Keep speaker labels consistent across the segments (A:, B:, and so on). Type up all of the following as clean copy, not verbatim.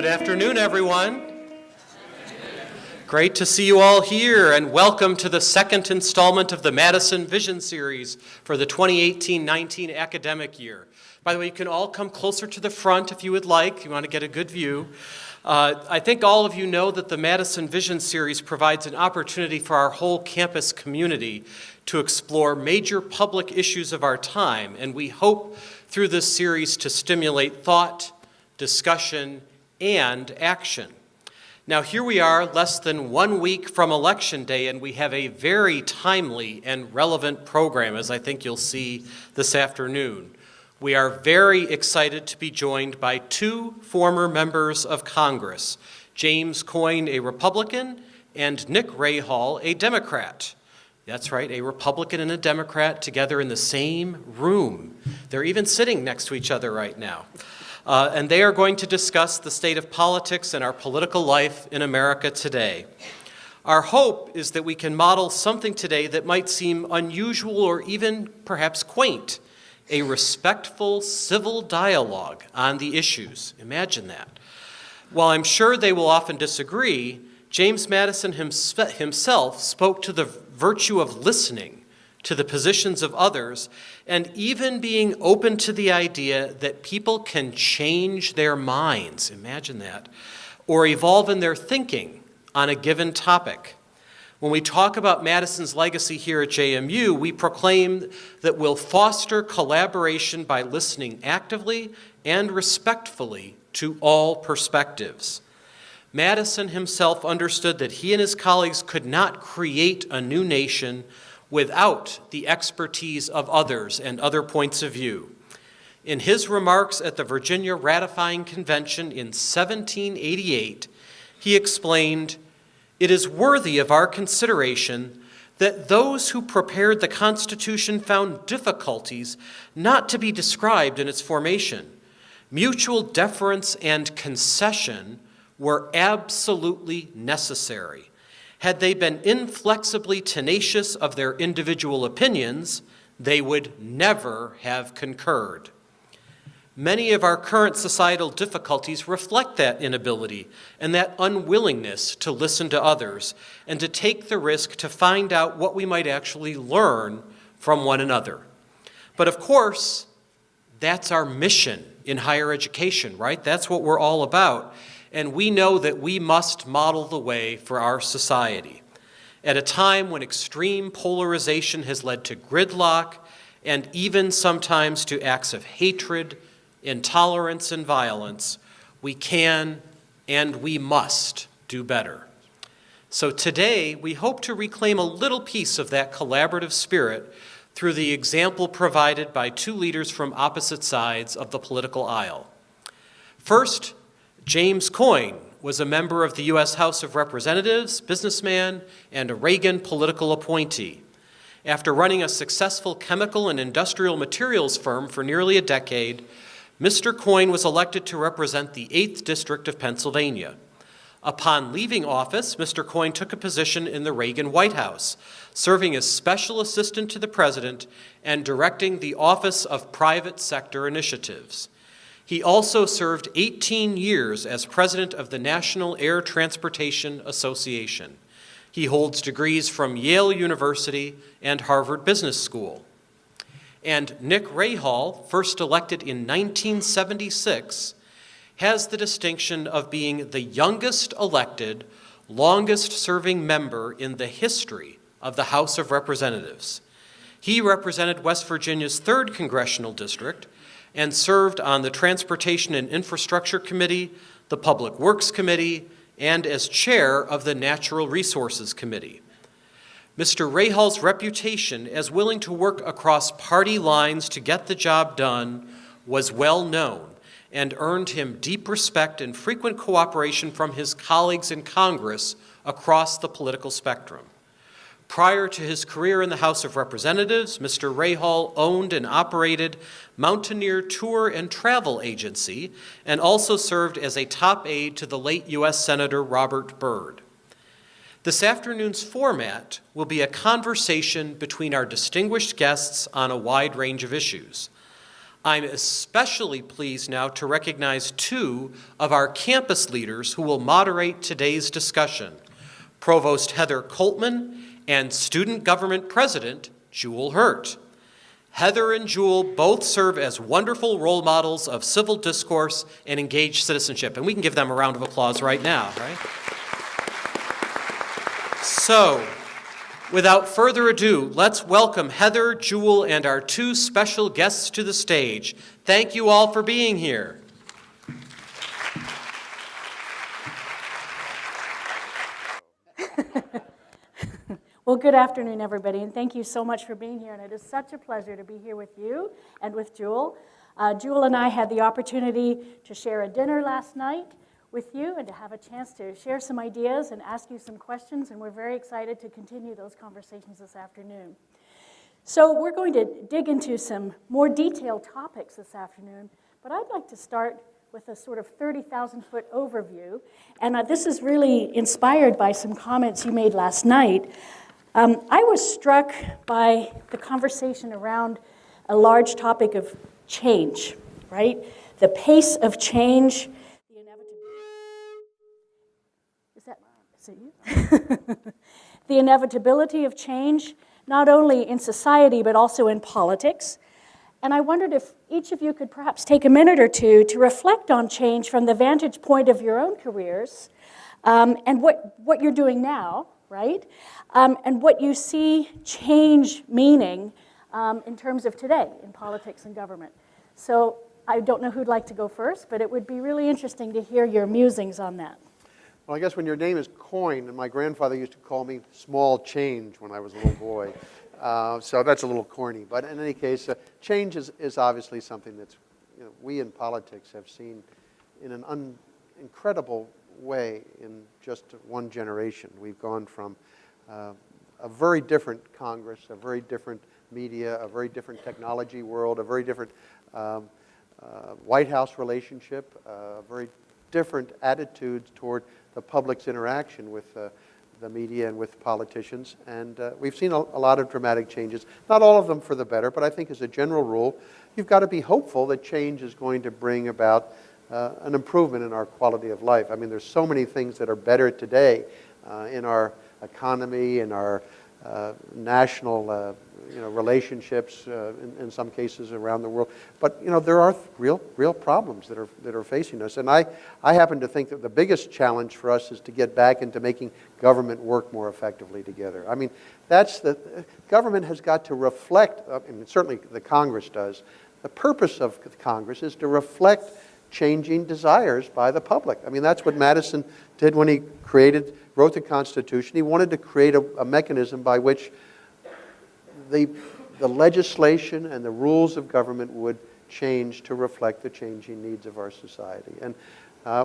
A: Good afternoon, everyone. Great to see you all here, and welcome to the second installment of the Madison Vision Series for the 2018-19 academic year. By the way, you can all come closer to the front if you would like. You want to get a good view. I think all of you know that the Madison Vision Series provides an opportunity for our whole campus community to explore major public issues of our time, and we hope through this series to stimulate thought, discussion, and action. Now here we are less than 1 week from Election Day, and we have a very timely and relevant program, as I think you'll see this afternoon. We are very excited to be joined by two former members of Congress, James Coyne, a Republican, and Nick Rahall, a Democrat. That's right, a Republican and a Democrat together in the same room. They're even sitting next to each other right now. And they are going to discuss the state of politics and our political life in America today. Our hope is that we can model something today that might seem unusual or even perhaps quaint, a respectful civil dialogue on the issues. Imagine that. While I'm sure they will often disagree, James Madison himself spoke to the virtue of listening to the positions of others, and even being open to the idea that people can change their minds, imagine that, or evolve in their thinking on a given topic. When we talk about Madison's legacy here at JMU, we proclaim that we'll foster collaboration by listening actively and respectfully to all perspectives. Madison himself understood that he and his colleagues could not create a new nation without the expertise of others and other points of view. In his remarks at the Virginia Ratifying Convention in 1788, he explained, "It is worthy of our consideration that those who prepared the Constitution found difficulties not to be described in its formation. Mutual deference and concession were absolutely necessary. Had they been inflexibly tenacious of their individual opinions, they would never have concurred." Many of our current societal difficulties reflect that inability and that unwillingness to listen to others and to take the risk to find out what we might actually learn from one another. But of course, that's our mission in higher education, right? That's what we're all about. And we know that we must model the way for our society. At a time when extreme polarization has led to gridlock and even sometimes to acts of hatred, intolerance, and violence, we can and we must do better. So today, we hope to reclaim a little piece of that collaborative spirit through the example provided by two leaders from opposite sides of the political aisle. First, James Coyne was a member of the U.S. House of Representatives, businessman, and a Reagan political appointee. After running a successful chemical and industrial materials firm for nearly a decade, Mr. Coyne was elected to represent the 8th District of Pennsylvania. Upon leaving office, Mr. Coyne took a position in the Reagan White House, serving as special assistant to the president and directing the Office of Private Sector Initiatives. He also served 18 years as president of the National Air Transportation Association. He holds degrees from Yale University and Harvard Business School. And Nick Rahall, first elected in 1976, has the distinction of being the youngest elected, longest-serving member in the history of the House of Representatives. He represented West Virginia's 3rd Congressional District and served on the Transportation and Infrastructure Committee, the Public Works Committee, and as chair of the Natural Resources Committee. Mr. Rahall's reputation as willing to work across party lines to get the job done was well known and earned him deep respect and frequent cooperation from his colleagues in Congress across the political spectrum. Prior to his career in the House of Representatives, Mr. Rahall owned and operated Mountaineer Tour and Travel Agency and also served as a top aide to the late U.S. Senator Robert Byrd. This afternoon's format will be a conversation between our distinguished guests on a wide range of issues. I'm especially pleased now to recognize two of our campus leaders who will moderate today's discussion, Provost Heather Coltman and Student Government President Jewel Hurt. Heather and Jewel both serve as wonderful role models of civil discourse and engaged citizenship, and we can give them a round of applause right now, right? So, without further ado, let's welcome Heather, Jewel, and our two special guests to the stage. Thank you all for being here.
B: Well, good afternoon, everybody, and thank you so much for being here. And it is such a pleasure to be here with you and with Jewel. Jewel and I had the opportunity to share a dinner last night with you and to have a chance to share some ideas and ask you some questions, and we're very excited to continue those conversations this afternoon. So we're going to dig into some more detailed topics this afternoon, but I'd like to start with a sort of 30,000-foot overview, and this is really inspired by some comments you made last night. I was struck by the conversation around a large topic of change, right? The pace of change, the inevitability. The inevitability of change, not only in society but also in politics. And I wondered if each of you could perhaps take a minute or two to reflect on change from the vantage point of your own careers and what you're doing now, right? And what you see change meaning in terms of today in politics and government. So I don't know who'd like to go first, but it would be really interesting to hear your musings on that.
C: Well, I guess when your name is Coyne, and my grandfather used to call me Small Change when I was a little boy, so that's a little corny. But in any case, change is obviously something that's, we in politics have seen in an incredible way in just one generation. We've gone from a very different Congress, a very different media, a very different technology world, a very different White House relationship, very different attitudes toward the public's interaction with the media and with politicians. And we've seen a lot of dramatic changes, not all of them for the better, but I think as a general rule, you've got to be hopeful that change is going to bring about an improvement in our quality of life. I mean, there's so many things that are better today in our economy, in our national relationships, in some cases around the world. But there are real problems that are facing us. And I happen to think that the biggest challenge for us is to get back into making government work more effectively together. I mean, government has got to reflect, and certainly the Congress does. The purpose of the Congress is to reflect changing desires by the public. I mean, that's what Madison did when he wrote the Constitution. He wanted to create a mechanism by which the legislation and the rules of government would change to reflect the changing needs of our society. And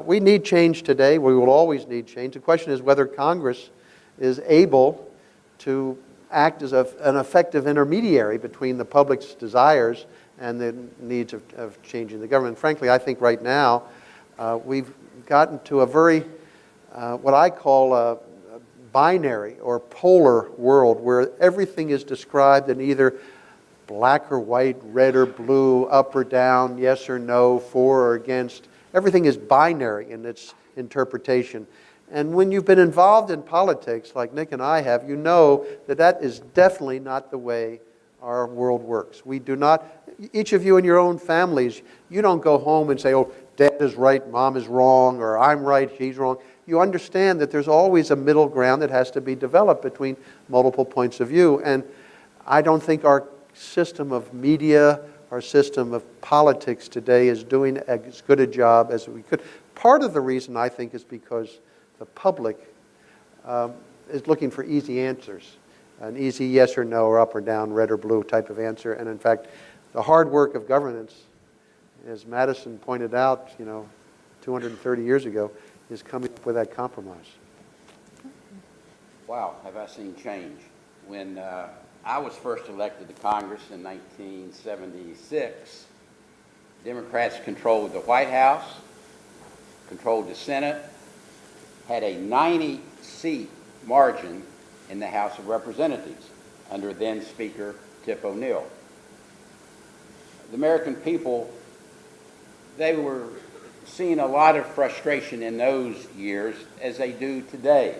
C: we need change today. We will always need change. The question is whether Congress is able to act as an effective intermediary between the public's desires and the needs of changing the government. Frankly, I think right now we've gotten to a very, what I call a binary or polar world where everything is described in either black or white, red or blue, up or down, yes or no, for or against. Everything is binary in its interpretation. And when you've been involved in politics, like Nick and I have, you know that is definitely not the way our world works. We do not, each of you in your own families, you don't go home and say, oh, Dad is right, Mom is wrong, or I'm right, she's wrong. You understand that there's always a middle ground that has to be developed between multiple points of view. And I don't think our system of media, our system of politics today is doing as good a job as we could. Part of the reason, I think, is because the public is looking for easy answers, an easy yes or no or up or down, red or blue type of answer. And in fact, the hard work of governance, as Madison pointed out, 230 years ago, is coming up with that compromise.
D: Wow, have I seen change. When I was first elected to Congress in 1976, Democrats controlled the White House, controlled the Senate, had a 90-seat margin in the House of Representatives under then Speaker Tip O'Neill. the American people, they were seeing a lot of frustration in those years as they do today.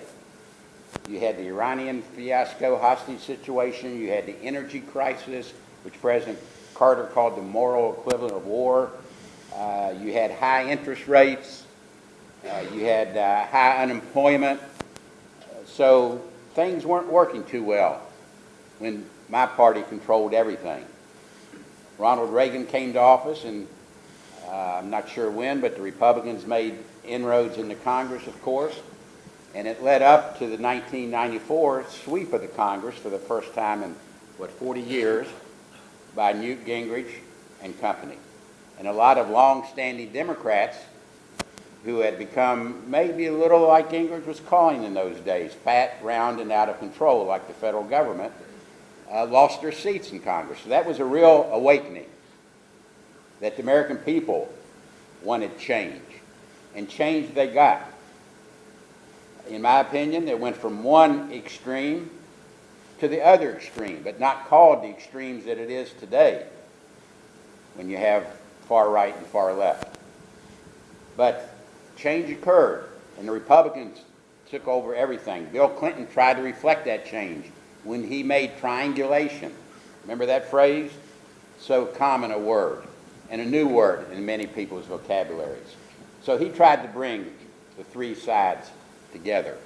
D: You had the Iranian fiasco hostage situation, you had the energy crisis, which President Carter called the moral equivalent of war. You had high interest rates, you had high unemployment. So things weren't working too well when my party controlled everything. Ronald Reagan came to office, and I'm not sure when, but the Republicans made inroads into Congress, of course, and it led up to the 1994 sweep of the Congress for the first time in, 40 years by Newt Gingrich and company. And a lot of long-standing Democrats who had become maybe a little like Gingrich was calling in those days, fat, round, and out of control like the federal government, lost their seats in Congress. So that was a real awakening that the American people wanted change, and change they got. In my opinion, it went from one extreme to the other extreme, but not called the extremes that it is today when you have far right and far left. But change occurred, and the Republicans took over everything. Bill Clinton tried to reflect that change when he made triangulation. Remember that phrase? So common a word, and a new word in many people's vocabularies. So he tried to bring the three sides together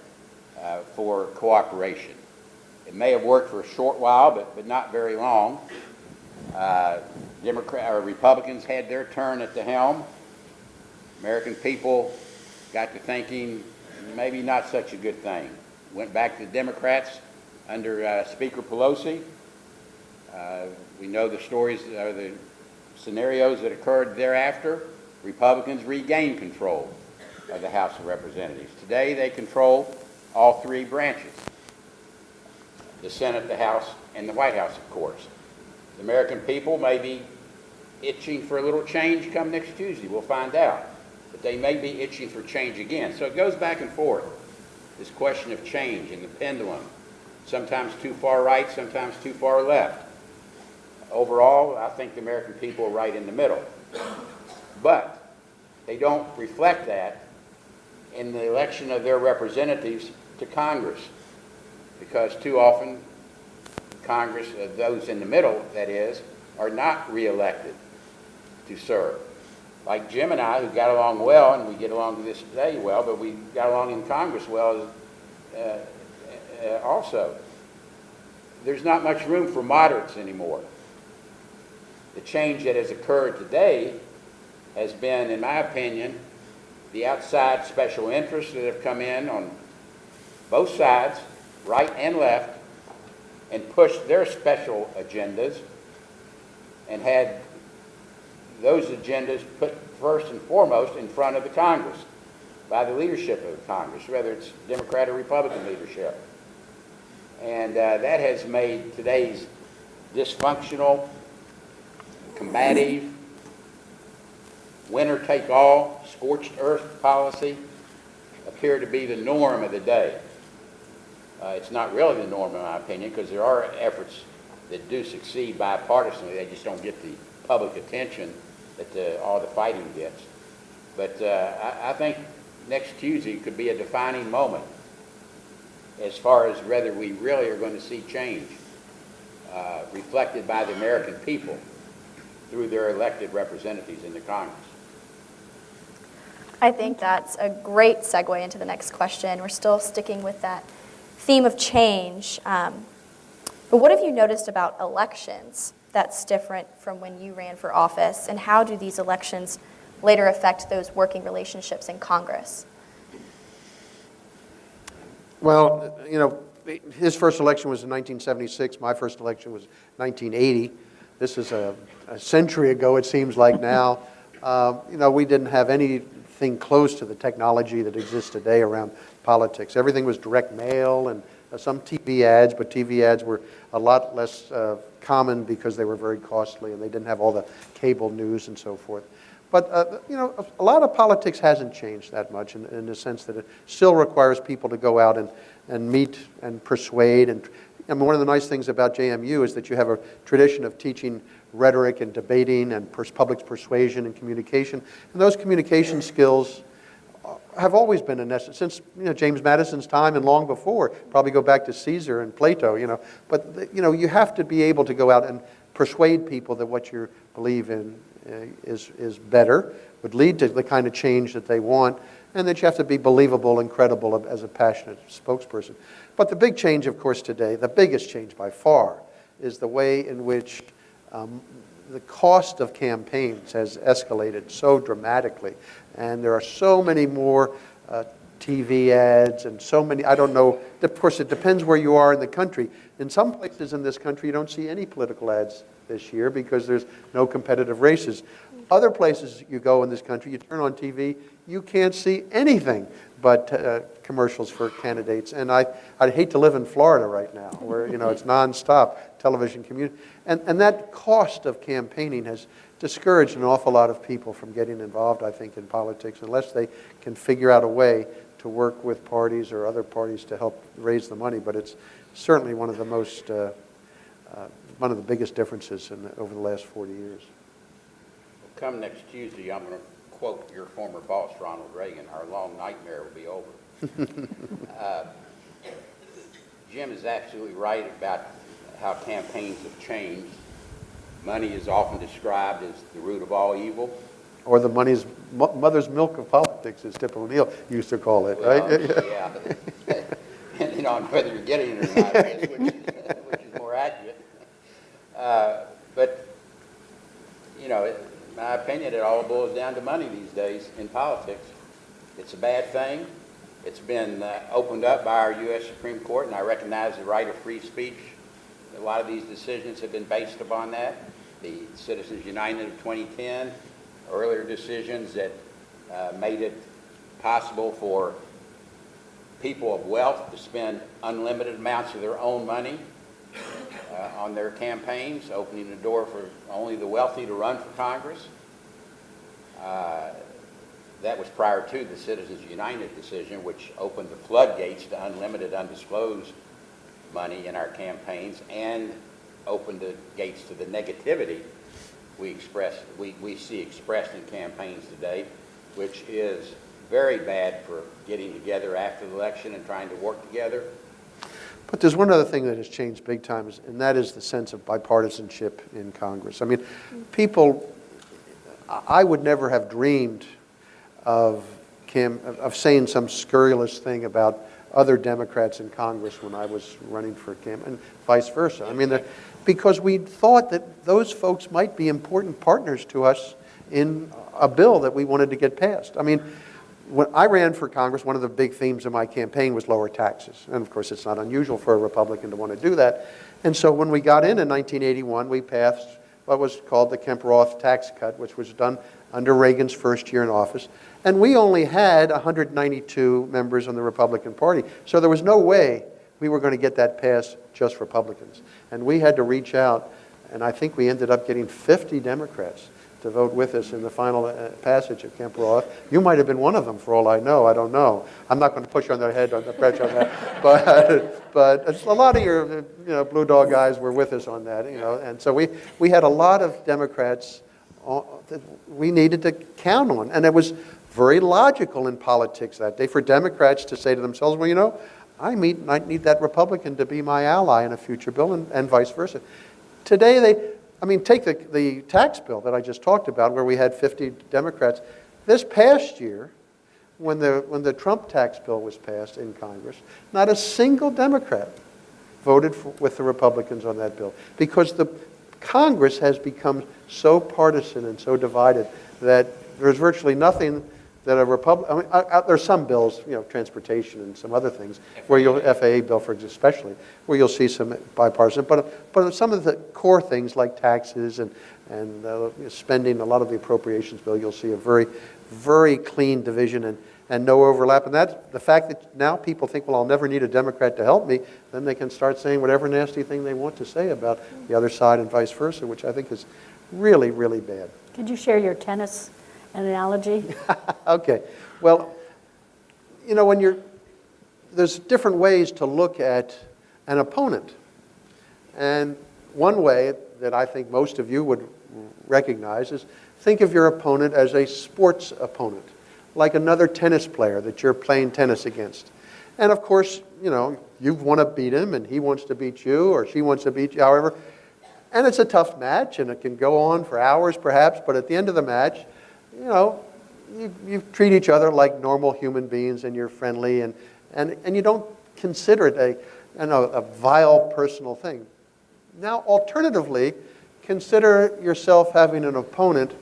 D: for cooperation. It may have worked for a short while, but not very long. Republicans had their turn at the helm. American people got to thinking maybe not such a good thing. Went back to the Democrats under Speaker Pelosi. We know the stories, the scenarios that occurred thereafter. Republicans regained control of the House of Representatives. Today they control all three branches: the Senate, the House, and the White House, of course. The American people may be itching for a little change come next Tuesday. We'll find out. But they may be itching for change again. So it goes back and forth, this question of change and the pendulum, sometimes too far right, sometimes too far left. Overall, I think the American people are right in the middle. But they don't reflect that in the election of their representatives to Congress, because too often Congress, those in the middle, that is, are not reelected to serve. Like Jim and I, who got along well, and we get along to this day well, but we got along in Congress well also. There's not much room for moderates anymore. The change that has occurred today has been, in my opinion, the outside special interests that have come in on both sides, right and left, and pushed their special agendas and had those agendas put first and foremost in front of the Congress by the leadership of the Congress, whether it's Democrat or Republican leadership. And that has made today's dysfunctional, combative, winner-take-all, scorched earth policy appear to be the norm of the day. It's not really the norm, in my opinion, because there are efforts that do succeed bipartisanly. They just don't get the public attention that all the fighting gets. But I think next Tuesday could be a defining moment as far as whether we really are going to see change reflected by the American people through their elected representatives in the Congress.
E: I think that's a great segue into the next question. We're still sticking with that theme of change. But what have you noticed about elections that's different from when you ran for office, and how do these elections later affect those working relationships in Congress?
C: Well, you know, his first election was in 1976. My first election was 1980. This is a century ago, it seems like now. You know, we didn't have anything close to the technology that exists today around politics. Everything was direct mail and some TV ads, but TV ads were a lot less common because they were very costly and they didn't have all the cable news and so forth. But, you know, a lot of politics hasn't changed that much in the sense that it still requires people to go out and meet and persuade. And one of the nice things about JMU is that you have a tradition of teaching rhetoric and debating and public persuasion and communication. And those communication skills have always been a necessary, since James Madison's time and long before, probably go back to Caesar and Plato, But, you have to be able to go out and persuade people that what you believe in is better, would lead to the kind of change that they want, and that you have to be believable and credible as a passionate spokesperson. But the big change, of course, today, the biggest change by far, is the way in which the cost of campaigns has escalated so dramatically. And there are so many more TV ads and so many, I don't know, of course it depends where you are in the country. In some places in this country you don't see any political ads this year because there's no competitive races. Other places you go in this country, you turn on TV, you can't see anything but commercials for candidates. And I'd hate to live in Florida right now, where it's nonstop television community. And that cost of campaigning has discouraged an awful lot of people from getting involved, I think, in politics, unless they can figure out a way to work with parties or other parties to help raise the money. But it's certainly one of the most, one of the biggest differences over the last 40 years.
D: Come next Tuesday, I'm going to quote your former boss, Ronald Reagan, our long nightmare will be over. Jim is absolutely right about how campaigns have changed. Money is often described as the root of all evil.
C: Or the mother's milk of politics, as Tip O'Neill used to call it, right?
D: Well, yeah. Depending on whether you're getting it or not, I guess, which is more accurate. But, in my opinion, it all boils down to money these days in politics. It's a bad thing. It's been opened up by our U.S. Supreme Court, and I recognize the right of free speech. A lot of these decisions have been based upon that. The Citizens United of 2010, earlier decisions that made it possible for people of wealth to spend unlimited amounts of their own money on their campaigns, opening the door for only the wealthy to run for Congress. That was prior to the Citizens United decision, which opened the floodgates to unlimited, undisclosed money in our campaigns and opened the gates to the negativity we see expressed in campaigns today, which is very bad for getting together after the election and trying to work together.
C: But there's one other thing that has changed big time, and that is the sense of bipartisanship in Congress. I mean, I would never have dreamed of saying some scurrilous thing about other Democrats in Congress when I was running for campaign, and vice versa. I mean, because we thought that those folks might be important partners to us in a bill that we wanted to get passed. I mean, when I ran for Congress, one of the big themes of my campaign was lower taxes. And of course, it's not unusual for a Republican to want to do that. And so when we got in 1981, we passed what was called the Kemp-Roth tax cut, which was done under Reagan's first year in office. And we only had 192 members on the Republican Party. So there was no way we were going to get that passed just Republicans. And we had to reach out, and I think we ended up getting 50 Democrats to vote with us in the final passage of Kemp-Roth. You might have been one of them, for all I know. I don't know. I'm not going to push on their head on the pressure on that. But a lot of your Blue Dog guys were with us on that. And so we had a lot of Democrats that we needed to count on. And it was very logical in politics that day for Democrats to say to themselves, well, I might need that Republican to be my ally in a future bill, and vice versa. Today, take the tax bill that I just talked about, where we had 50 Democrats. This past year, when the Trump tax bill was passed in Congress, not a single Democrat voted with the Republicans on that bill, because the Congress has become so partisan and so divided that there's virtually nothing that a Republican, there's some bills, transportation and some other things, where FAA bill, for especially, where you'll see some bipartisan, but some of the core things like taxes and spending, a lot of the appropriations bill, you'll see a very, very clean division and no overlap. And that's the fact that now people think, well, I'll never need a Democrat to help me, then they can start saying whatever nasty thing they want to say about the other side and vice versa, which I think is really, really bad.
B: Could you share your tennis analogy?
C: Okay. Well, there's different ways to look at an opponent. And one way that I think most of you would recognize is think of your opponent as a sports opponent, like another tennis player that you're playing tennis against. And of course, you know, you want to beat him and he wants to beat you or she wants to beat you, however. And it's a tough match and it can go on for hours perhaps, but at the end of the match, you know, you treat each other like normal human beings and you're friendly and you don't consider it a vile personal thing. Now, alternatively, consider yourself having an opponent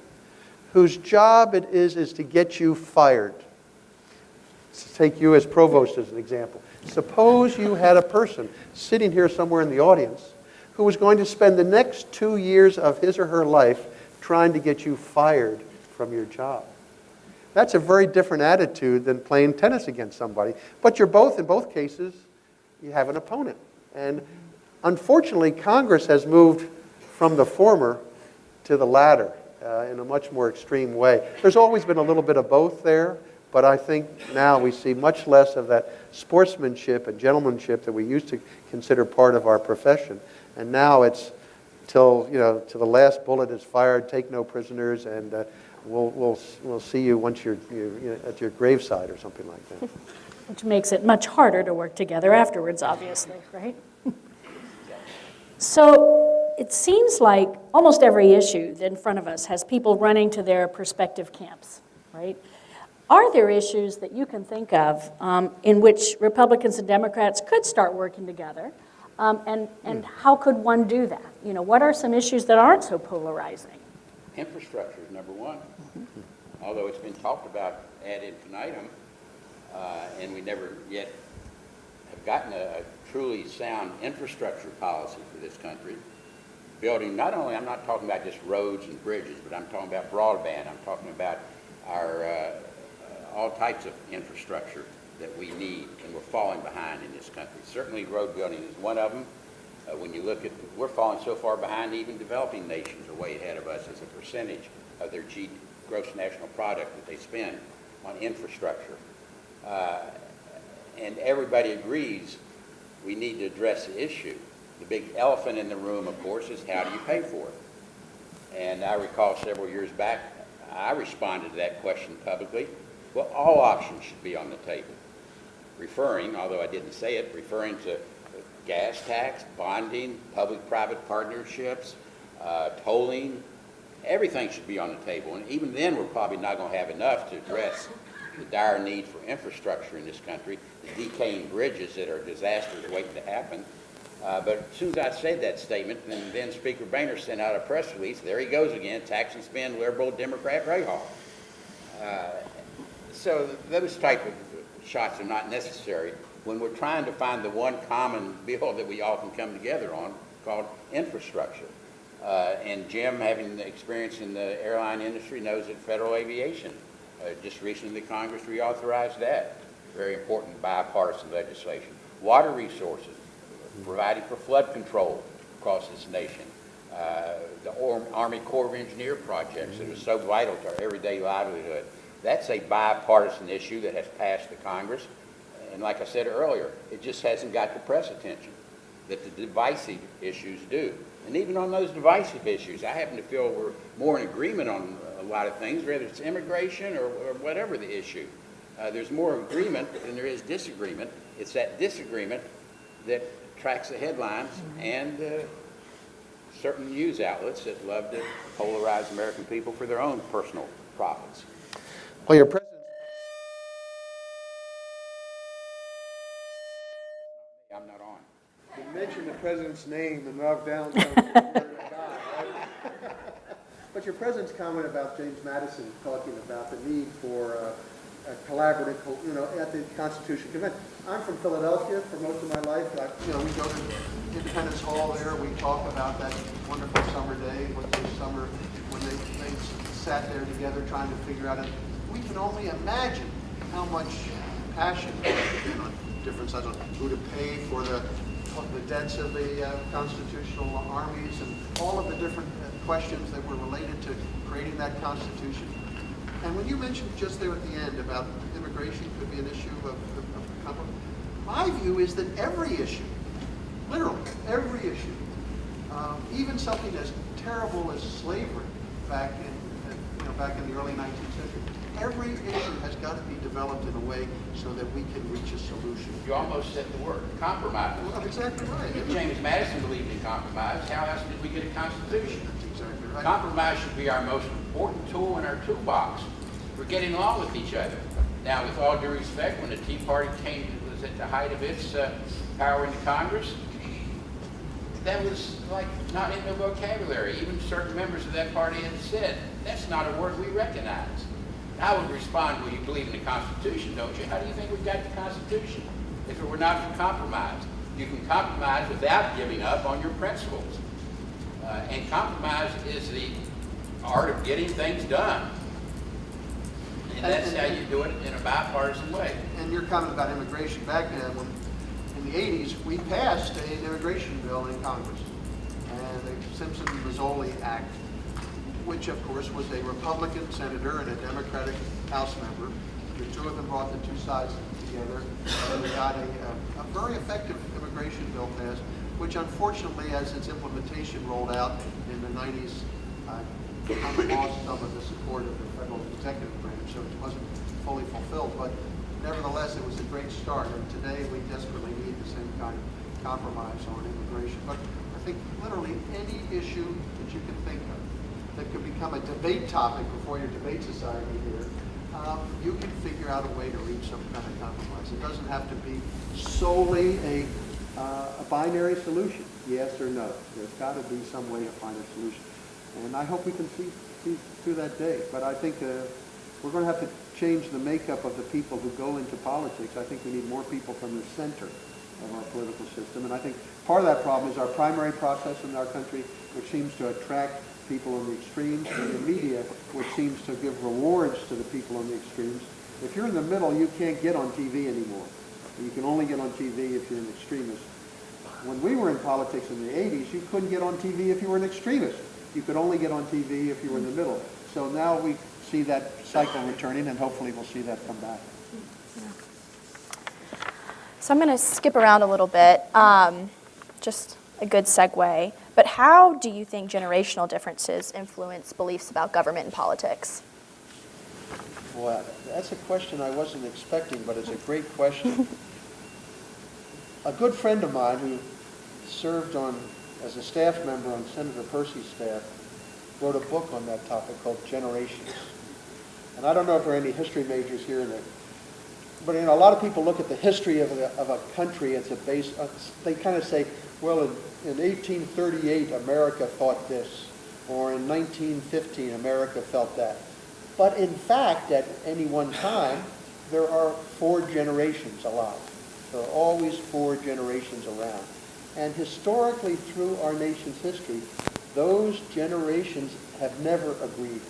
C: whose job it is to get you fired. Let's take you as provost as an example. Suppose you had a person sitting here somewhere in the audience who was going to spend the next 2 years of his or her life trying to get you fired from your job. That's a very different attitude than playing tennis against somebody. But in both cases, you have an opponent. And unfortunately, Congress has moved from the former to the latter in a much more extreme way. There's always been a little bit of both there, but I think now we see much less of that sportsmanship and gentlemanship that we used to consider part of our profession. And now it's till the last bullet is fired, take no prisoners, and we'll see you once you're at your graveside or something like that.
B: Which makes it much harder to work together afterwards, obviously, right? So it seems like almost every issue in front of us has people running to their prospective camps, right? Are there issues that you can think of in which Republicans and Democrats could start working together? And how could one do that? You know, what are some issues that aren't so polarizing?
D: Infrastructure is number one. Although it's been talked about ad infinitum, and we never yet have gotten a truly sound infrastructure policy for this country. Building not only, I'm not talking about just roads and bridges, but I'm talking about broadband. I'm talking about our all types of infrastructure that we need, and we're falling behind in this country. Certainly road building is one of them. When you look at, we're falling so far behind, even developing nations are way ahead of us as a percentage of their gross national product that they spend on infrastructure. And everybody agrees we need to address the issue. The big elephant in the room, of course, is how do you pay for it? And I recall several years back, I responded to that question publicly. Well, all options should be on the table. Referring, although I didn't say it, referring to gas tax, bonding, public-private partnerships, tolling, everything should be on the table. And even then, we're probably not going to have enough to address the dire need for infrastructure in this country, the decaying bridges that are disasters waiting to happen. But as soon as I said that statement, then Speaker Boehner sent out a press release. There he goes again, tax and spend liberal Democrat Rahall. So those type of shots are not necessary when we're trying to find the one common bill that we all can come together on called infrastructure. And Jim, having experience in the airline industry, knows that federal aviation, just recently Congress reauthorized that. Very important bipartisan legislation. Water resources, providing for flood control across this nation. The Army Corps of Engineer projects that are so vital to our everyday livelihood. That's a bipartisan issue that has passed the Congress. And like I said earlier, it just hasn't got the press attention that the divisive issues do. And even on those divisive issues, I happen to feel we're more in agreement on a lot of things, whether it's immigration or whatever the issue. There's more agreement than there is disagreement. It's that disagreement that tracks the headlines and certain news outlets that love to polarize American people for their own personal profits.
C: Well, your president.
D: I'm not on.
C: You mentioned the president's name and knocked down some of the word of God, right? But your president's comment about James Madison talking about the need for a collaborative, at the Constitution Convention. I'm from Philadelphia for most of my life. We go to Independence Hall there. We talk about that wonderful summer day, summer when they sat there together trying to figure out it. We can only imagine how much passion on different sides on who to pay for the debts of the constitutional armies and all of the different questions that were related to creating that Constitution. And when you mentioned just there at the end about immigration could be an issue of the company, my view is that every issue, literally every issue, even something as terrible as slavery back in the early 19th century. Every issue has got to be developed in a way so that we can reach a solution.
D: You almost said the word, compromise.
C: Well, that's exactly right.
D: If James Madison believed in compromise, how else did we get a constitution?
C: That's exactly right.
D: Compromise should be our most important tool in our toolbox for getting along with each other. Now, with all due respect, when the Tea Party was at the height of its power in the Congress, that was like not in their vocabulary. Even certain members of that party had said, that's not a word we recognize. And I would respond, well, you believe in the Constitution, don't you? How do you think we got the Constitution? If it were not for compromise. You can compromise without giving up on your principles. And compromise is the art of getting things done. And that's how you do it in a bipartisan way.
C: And your comment about immigration back then, when in the 80s, we passed an immigration bill in Congress, and the Simpson-Mazzoli Act, which of course was a Republican senator and a Democratic House member. The two of them brought the two sides together, and we got a very effective immigration bill passed, which unfortunately, as its implementation rolled out in the 90s, kind of lost some of the support of the federal executive branch, so it wasn't fully fulfilled. But nevertheless, it was a great start, and today we desperately need the same kind of compromise on immigration. But I think literally any issue that you can think of that could become a debate topic before your debate society here, you can figure out a way to reach some kind of compromise. It doesn't have to be solely a binary solution, yes or no. There's got to be some way to find a solution. And I hope we can see through that day. But I think we're going to have to change the makeup of the people who go into politics. I think we need more people from the center of our political system. And I think part of that problem is our primary process in our country, which seems to attract people on the extremes, and the media, which seems to give rewards to the people on the extremes. If you're in the middle, you can't get on TV anymore. You can only get on TV if you're an extremist. When we were in politics in the 80s, you couldn't get on TV if you were an extremist. You could only get on TV if you were in the middle. So now we see that cycle returning, and hopefully we'll see that come back.
E: So I'm going to skip around a little bit, just a good segue. But how do you think generational differences influence beliefs about government and politics?
C: Well, that's a question I wasn't expecting, but it's a great question. A good friend of mine who served as a staff member on Senator Percy's staff wrote a book on that topic called Generations. And I don't know if there are any history majors here, but a lot of people look at the history of a country as a base. They kind of say, well, in 1838 America thought this, or in 1915 America felt that. But in fact, at any one time, there are 4 generations alive. There are always 4 generations around. And historically, through our nation's history, those generations have never agreed.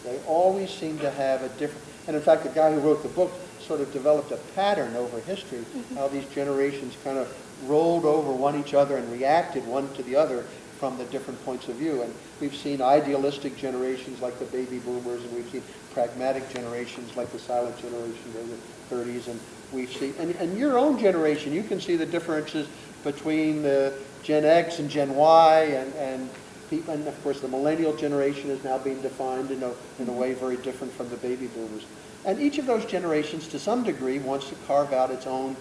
C: They always seem to have a different, and in fact, the guy who wrote the book sort of developed a pattern over history, how these generations kind of rolled over one each other and reacted one to the other from the different points of view. And we've seen idealistic generations like the baby boomers, and we've seen pragmatic generations like the silent generation in the 30s, and we've seen, and your own generation, you can see the differences between Gen X and Gen Y, and people, and of course the millennial generation is now being defined in a way very different from the baby boomers. And each of those generations, to some degree, wants to carve out its own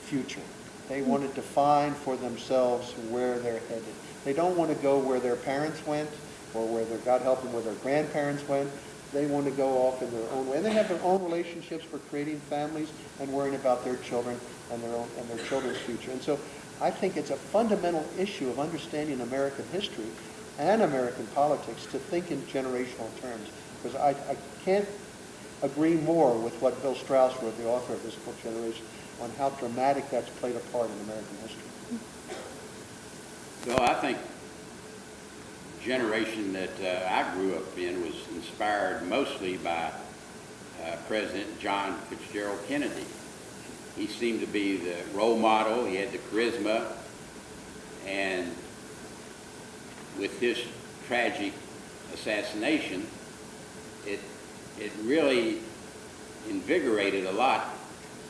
C: future. They want to define for themselves where they're headed. They don't want to go where their parents went, or where their, God help them, where their grandparents went. They want to go off in their own way. And they have their own relationships for creating families and worrying about their children and their children's future. And so I think it's a fundamental issue of understanding American history and American politics to think in generational terms. Because I can't agree more with what Bill Strauss wrote, the author of this book, Generation, on how dramatic that's played a part in American history.
D: So I think the generation that I grew up in was inspired mostly by President John Fitzgerald Kennedy. He seemed to be the role model. He had the charisma, and with his tragic assassination, it really invigorated a lot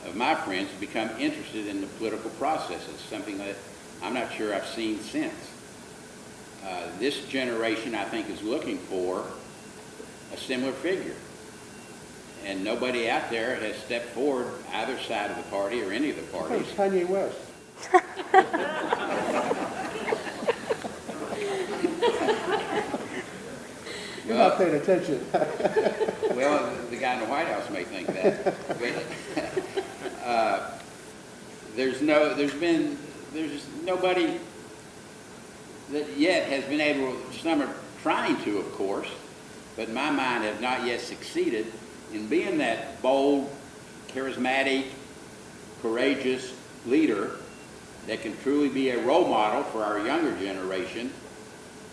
D: of my friends to become interested in the political process. It's something that I'm not sure I've seen since. This generation, I think, is looking for a similar figure. And nobody out there has stepped forward, either side of the party or any of the parties.
C: It's Kanye West. You're not paying attention.
D: Well, the guy in the White House may think that. But, there's nobody that yet has been able, some are trying to, of course, but in my mind have not yet succeeded in being that bold, charismatic, courageous leader that can truly be a role model for our younger generation,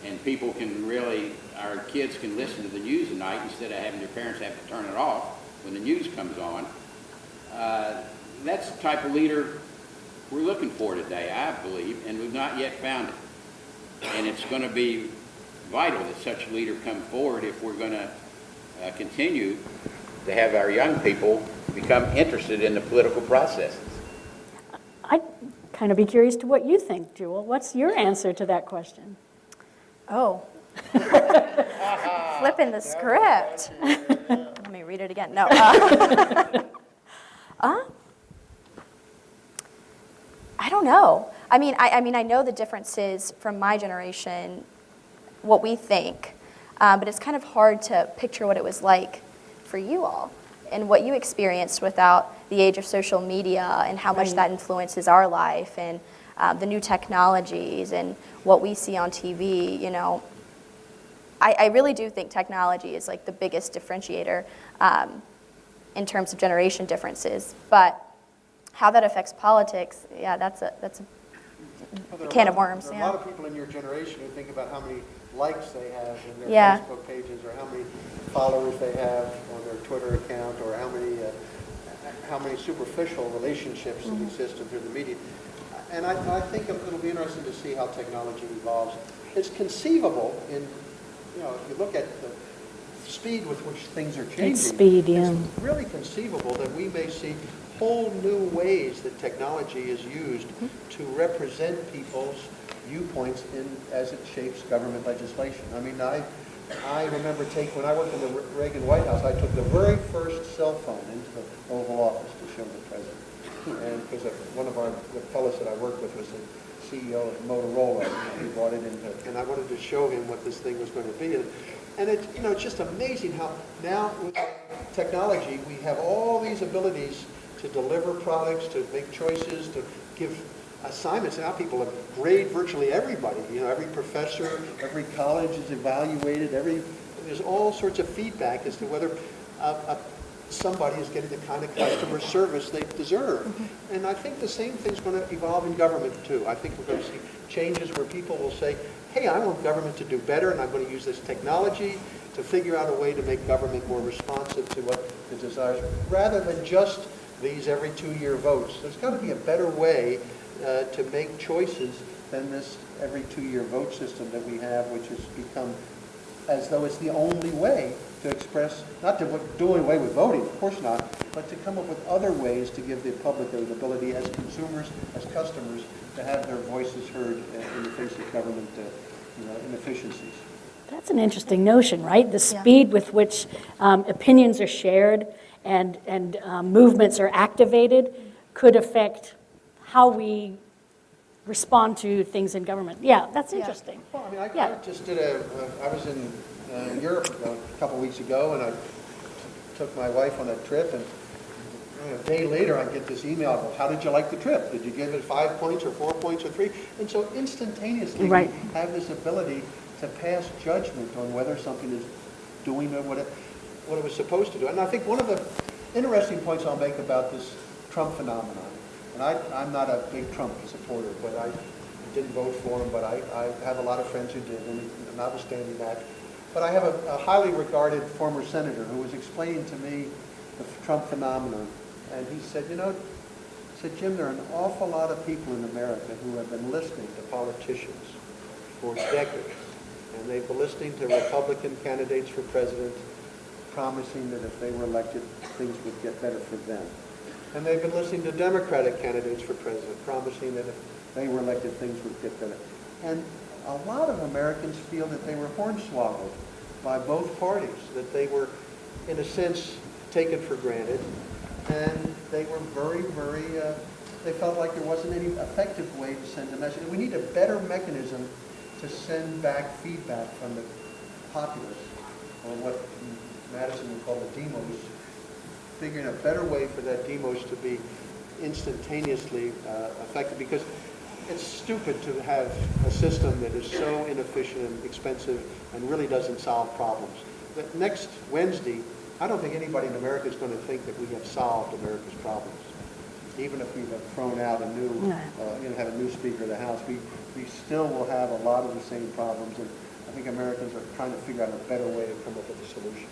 D: and people can really, our kids can listen to the news at night instead of having their parents have to turn it off when the news comes on. That's the type of leader we're looking for today, I believe, and we've not yet found it. And it's going to be vital that such a leader come forward if we're going to continue to have our young people become interested in the political processes.
B: I'd kind of be curious to what you think, Jewel. What's your answer to that question?
E: Oh. Flipping the script. Let me read it again. No. I don't know. I mean, I know the differences from my generation, what we think, but it's kind of hard to picture what it was like for you all and what you experienced without the age of social media and how much that influences our life and the new technologies and what we see on TV. You know, I really do think technology is like the biggest differentiator in terms of generation differences, but how that affects politics, yeah, that's a can of worms.
C: There are a lot of people in your generation who think about how many likes they have in their
E: Yeah.
C: Facebook pages, or how many followers they have on their Twitter account, or how many superficial relationships that exist through the media. And I think it'll be interesting to see how technology evolves. It's conceivable if you look at the speed with which things are changing.
B: It's speed, yeah.
C: It's really conceivable that we may see whole new ways that technology is used to represent people's viewpoints as it shapes government legislation. I mean, I remember when I worked in the Reagan White House, I took the very first cell phone into the Oval Office to show the president. And because one of the fellows that I worked with was the CEO of Motorola, and he brought it in, and I wanted to show him what this thing was going to be. And it's just amazing how now with technology we have all these abilities to deliver products, to make choices, to give assignments. Now people have grade virtually everybody. Every professor, every college is evaluated. There's all sorts of feedback as to whether somebody is getting the kind of customer service they deserve. And I think the same thing's going to evolve in government too. I think we're going to see changes where people will say, hey, I want government to do better, and I'm going to use this technology to figure out a way to make government more responsive to what the desires, rather than just these every 2-year votes. There's got to be a better way to make choices than this every 2-year vote system that we have, which has become as though it's the only way to express, not to do away with voting, of course not, but to come up with other ways to give the public the ability as consumers, as customers, to have their voices heard in the face of government inefficiencies.
B: That's an interesting notion, right? The speed with which opinions are shared and movements are activated could affect how we respond to things in government. Yeah, that's interesting.
C: Well, I mean, I just did I was in Europe a couple weeks ago, and I took my wife on a trip, and a day later I get this email, well, how did you like the trip? Did you give it 5 points or 4 points or 3? And so instantaneously we have this ability to pass judgment on whether something is doing what it was supposed to do. And I think one of the interesting points I'll make about this Trump phenomenon, and I'm not a big Trump supporter, but I didn't vote for him, but I have a lot of friends who did, and notwithstanding that. But I have a highly regarded former senator who was explaining to me the Trump phenomenon, and he said, Jim, there are an awful lot of people in America who have been listening to politicians for decades, and they've been listening to Republican candidates for president promising that if they were elected, things would get better for them. And they've been listening to Democratic candidates for president promising that if they were elected, things would get better. And a lot of Americans feel that they were hornswoggled by both parties, that they were, in a sense, taken for granted, and they were they felt like there wasn't any effective way to send a message. And we need a better mechanism to send back feedback from the populace, or what Madison would call the demos, figuring a better way for that demos to be instantaneously effective, because it's stupid to have a system that is so inefficient and expensive and really doesn't solve problems. But next Wednesday, I don't think anybody in America is going to think that we have solved America's problems. Even if we have thrown out a new, have a new Speaker of the House, we still will have a lot of the same problems, and I think Americans are trying to figure out a better way to come up with a solution.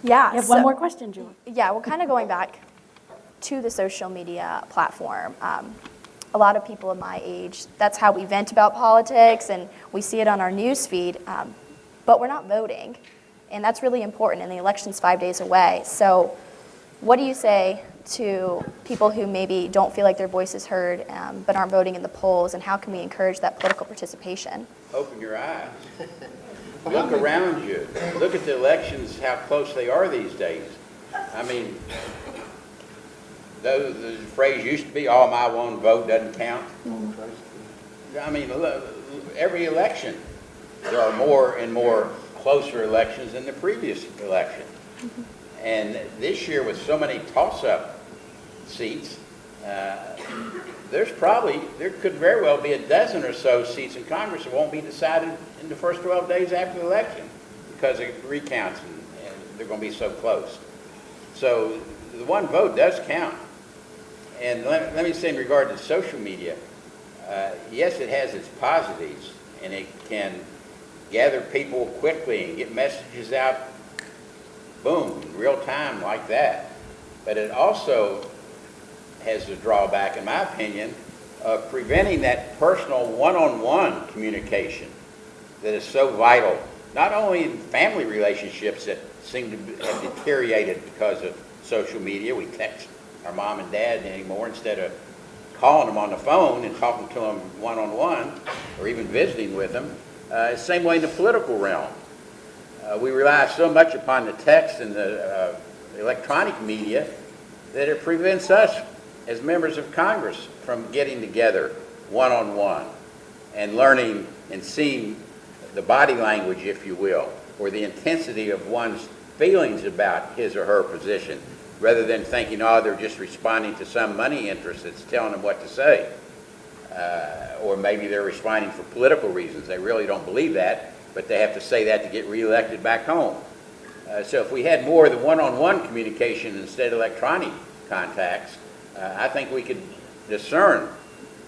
E: Yeah.
B: You have one more question, Julie.
E: Yeah, well, kind of going back to the social media platform. A lot of people of my age, that's how we vent about politics, and we see it on our news feed, but we're not voting, and that's really important, and the election's 5 days away. So what do you say to people who maybe don't feel like their voice is heard but aren't voting in the polls, and how can we encourage that political participation?
D: Open your eyes. Look around you. Look at the elections, how close they are these days. I mean, the phrase used to be, "All my one vote doesn't count." I mean, look, every election, there are more and more closer elections than the previous election. And this year, with so many toss-up seats, there could very well be a dozen or so seats in Congress that won't be decided in the first 12 days after the election because of recounts, and they're going to be so close. So the one vote does count. And let me say, in regard to social media, yes, it has its positives, and it can gather people quickly and get messages out, boom, in real time like that. But it also has the drawback, in my opinion, of preventing that personal one-on-one communication that is so vital, not only in family relationships that seem to have deteriorated because of social media. We text our mom and dad anymore instead of calling them on the phone and talking to them one-on-one or even visiting with them. Same way in the political realm. We rely so much upon the text and the electronic media that it prevents us as members of Congress from getting together one-on-one and learning and seeing the body language, if you will, or the intensity of one's feelings about his or her position, rather than thinking, oh, they're just responding to some money interest that's telling them what to say. Or maybe they're responding for political reasons. They really don't believe that, but they have to say that to get reelected back home. So if we had more of the one-on-one communication instead of electronic contacts, I think we could discern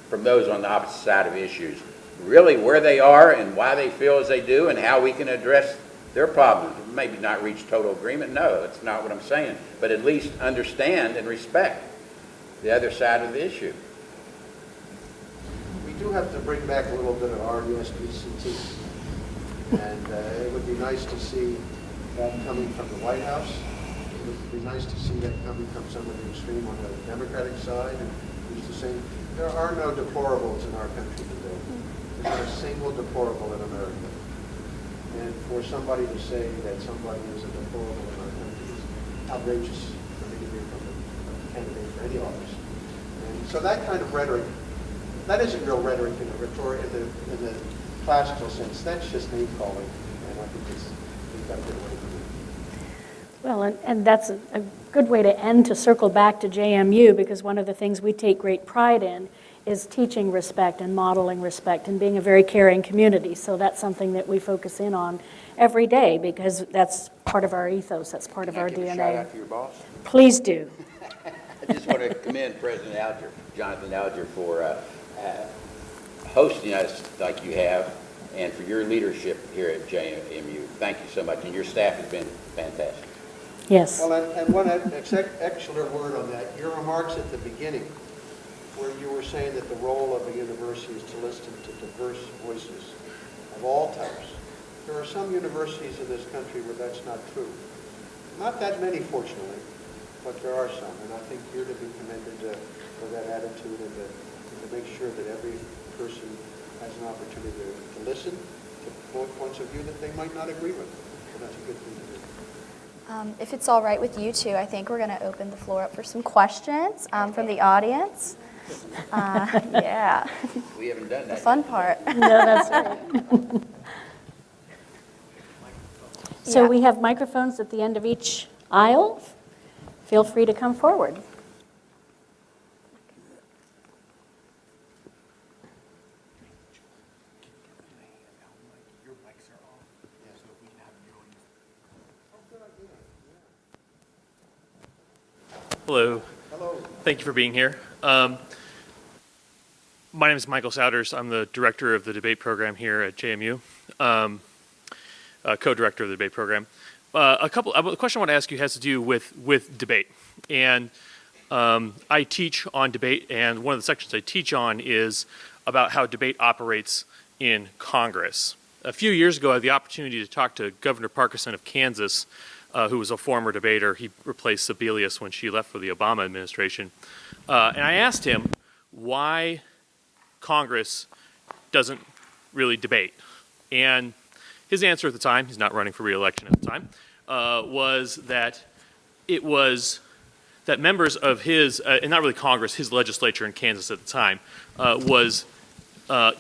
D: from those on the opposite side of issues really where they are and why they feel as they do and how we can address their problems. Maybe not reach total agreement, no, that's not what I'm saying, but at least understand and respect the other side of the issue.
C: We do have to bring back a little bit of RESPCT, and it would be nice to see that coming from the White House. It would be nice to see that coming from some of the extreme on the Democratic side, and who's to say there are no deplorables in our country today. There's not a single deplorable in America. And for somebody to say that somebody is a deplorable in our country is outrageous for me to hear from a candidate for any office. And so that kind of rhetoric, that isn't real rhetoric in the classical sense. That's just name calling, and I think we've got to get away from it.
B: Well, and that's a good way to end, to circle back to JMU, because one of the things we take great pride in is teaching respect and modeling respect and being a very caring community. So that's something that we focus in on every day because that's part of our ethos, that's part of our
D: Give a
B: DNA.
D: shout out to your boss.
B: Please do.
D: I just want to commend President Alger, Jonathan Alger, for hosting us like you have and for your leadership here at JMU. Thank you so much, and your staff has been fantastic.
B: Yes.
C: Well, and one extra word on that, your remarks at the beginning, where you were saying that the role of a university is to listen to diverse voices of all types. There are some universities in this country where that's not true. Not that many, fortunately, but there are some, and I think you're to be commended that attitude and to make sure that every person has an opportunity to listen to points of view that they might not agree with. So that's a good thing to do.
E: If it's all right with you two, I think we're going to open the floor up for some questions from the audience. Yeah,
D: We haven't done
E: the
D: that.
E: fun part.
B: No, that's right. So
E: Yeah.
B: we have microphones at the end of each aisle. Feel free to come forward.
F: Hello.
C: Hello.
F: Thank you for being here. My name is Michael Souders. I'm the director of the debate program here at JMU, co-director of the debate program. The question I want to ask you has to do with debate. And I teach on debate, and one of the sections I teach on is about how debate operates in Congress. A few years ago, I had the opportunity to talk to Governor Parkinson of Kansas, who was a former debater. He replaced Sebelius when she left for the Obama administration. And I asked him why Congress doesn't really debate. And his answer at the time, he's not running for re-election at the time, was that it was that members of his, and not really Congress, his legislature in Kansas at the time, was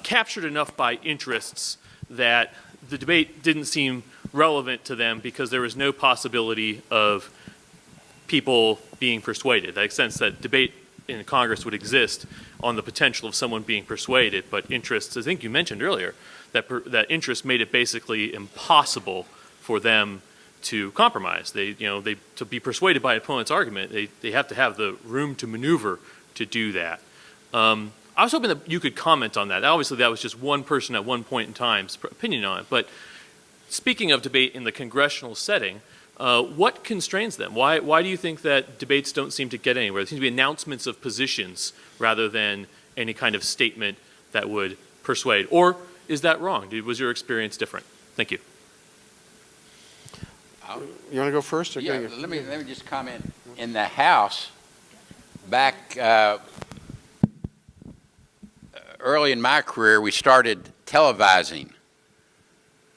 F: captured enough by interests that the debate didn't seem relevant to them because there was no possibility of people being persuaded. That makes sense that debate in Congress would exist on the potential of someone being persuaded, but interests, I think you mentioned earlier, that interest made it basically impossible for them to compromise. To be persuaded by an opponent's argument, they have to have the room to maneuver to do that. I was hoping that you could comment on that. Obviously, that was just one person at one point in time's opinion on it, but speaking of debate in the congressional setting, what constrains them? Why do you think that debates don't seem to get anywhere? There seem to be announcements of positions rather than any kind of statement that would persuade. Or is that wrong? Was your experience different? Thank you.
C: You want to go first? Or
D: Yeah,
C: go
D: let me just comment. In the House, back early in my career, we started televising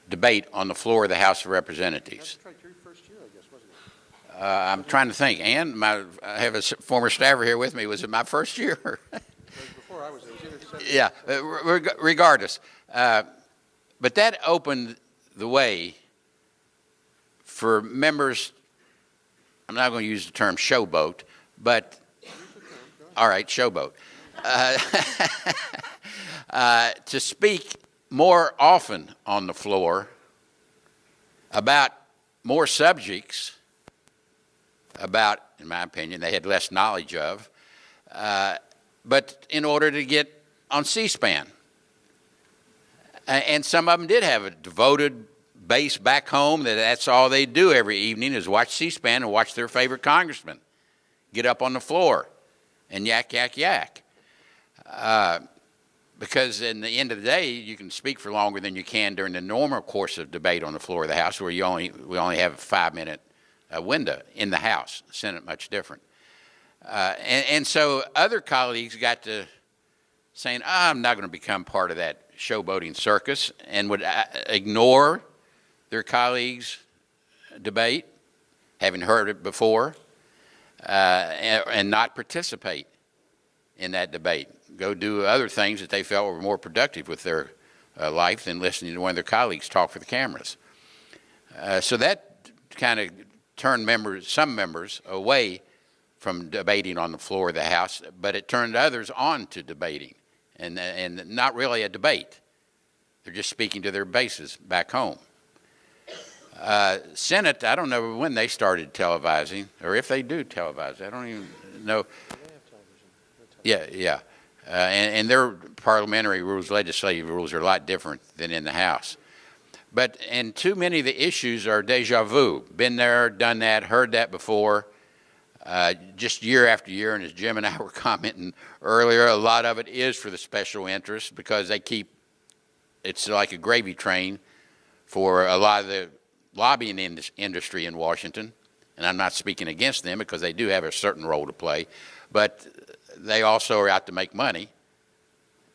D: debate on the floor of the House of Representatives.
C: That's right, your first year, I guess, wasn't it?
D: I'm trying to think. And I have a former staffer here with me. Was it my first year?
C: It was before I was there. It was either
D: Yeah, regardless. But that opened the way for members, I'm not going to use the term showboat, but, all right, showboat, to speak more often on the floor about more subjects about, in my opinion, they had less knowledge of, but in order to get on C-SPAN. And some of them did have a devoted base back home that's all they do every evening is watch C-SPAN and watch their favorite congressman get up on the floor and yak, yak, yak. Because in the end of the day, you can speak for longer than you can during the normal course of debate on the floor of the House, where we only have a 5-minute window in the House. Senate, much different. And so other colleagues got to saying, I'm not going to become part of that showboating circus, and would ignore their colleagues' debate, having heard it before, and not participate in that debate. Go do other things that they felt were more productive with their life than listening to one of their colleagues talk for the cameras. So that kind of turned some members away from debating on the floor of the House, but it turned others on to debating, and not really a debate. They're just speaking to their bases back home. Senate, I don't know when they started televising, or if they do televise. I don't even know. Yeah. And their parliamentary rules, legislative rules, are a lot different than in the House. And too many of the issues are deja vu. Been there, done that, heard that before, just year after year. And as Jim and I were commenting earlier, a lot of it is for the special interests because it's like a gravy train for a lot of the lobbying industry in Washington. And I'm not speaking against them because they do have a certain role to play. but they also are out to make money.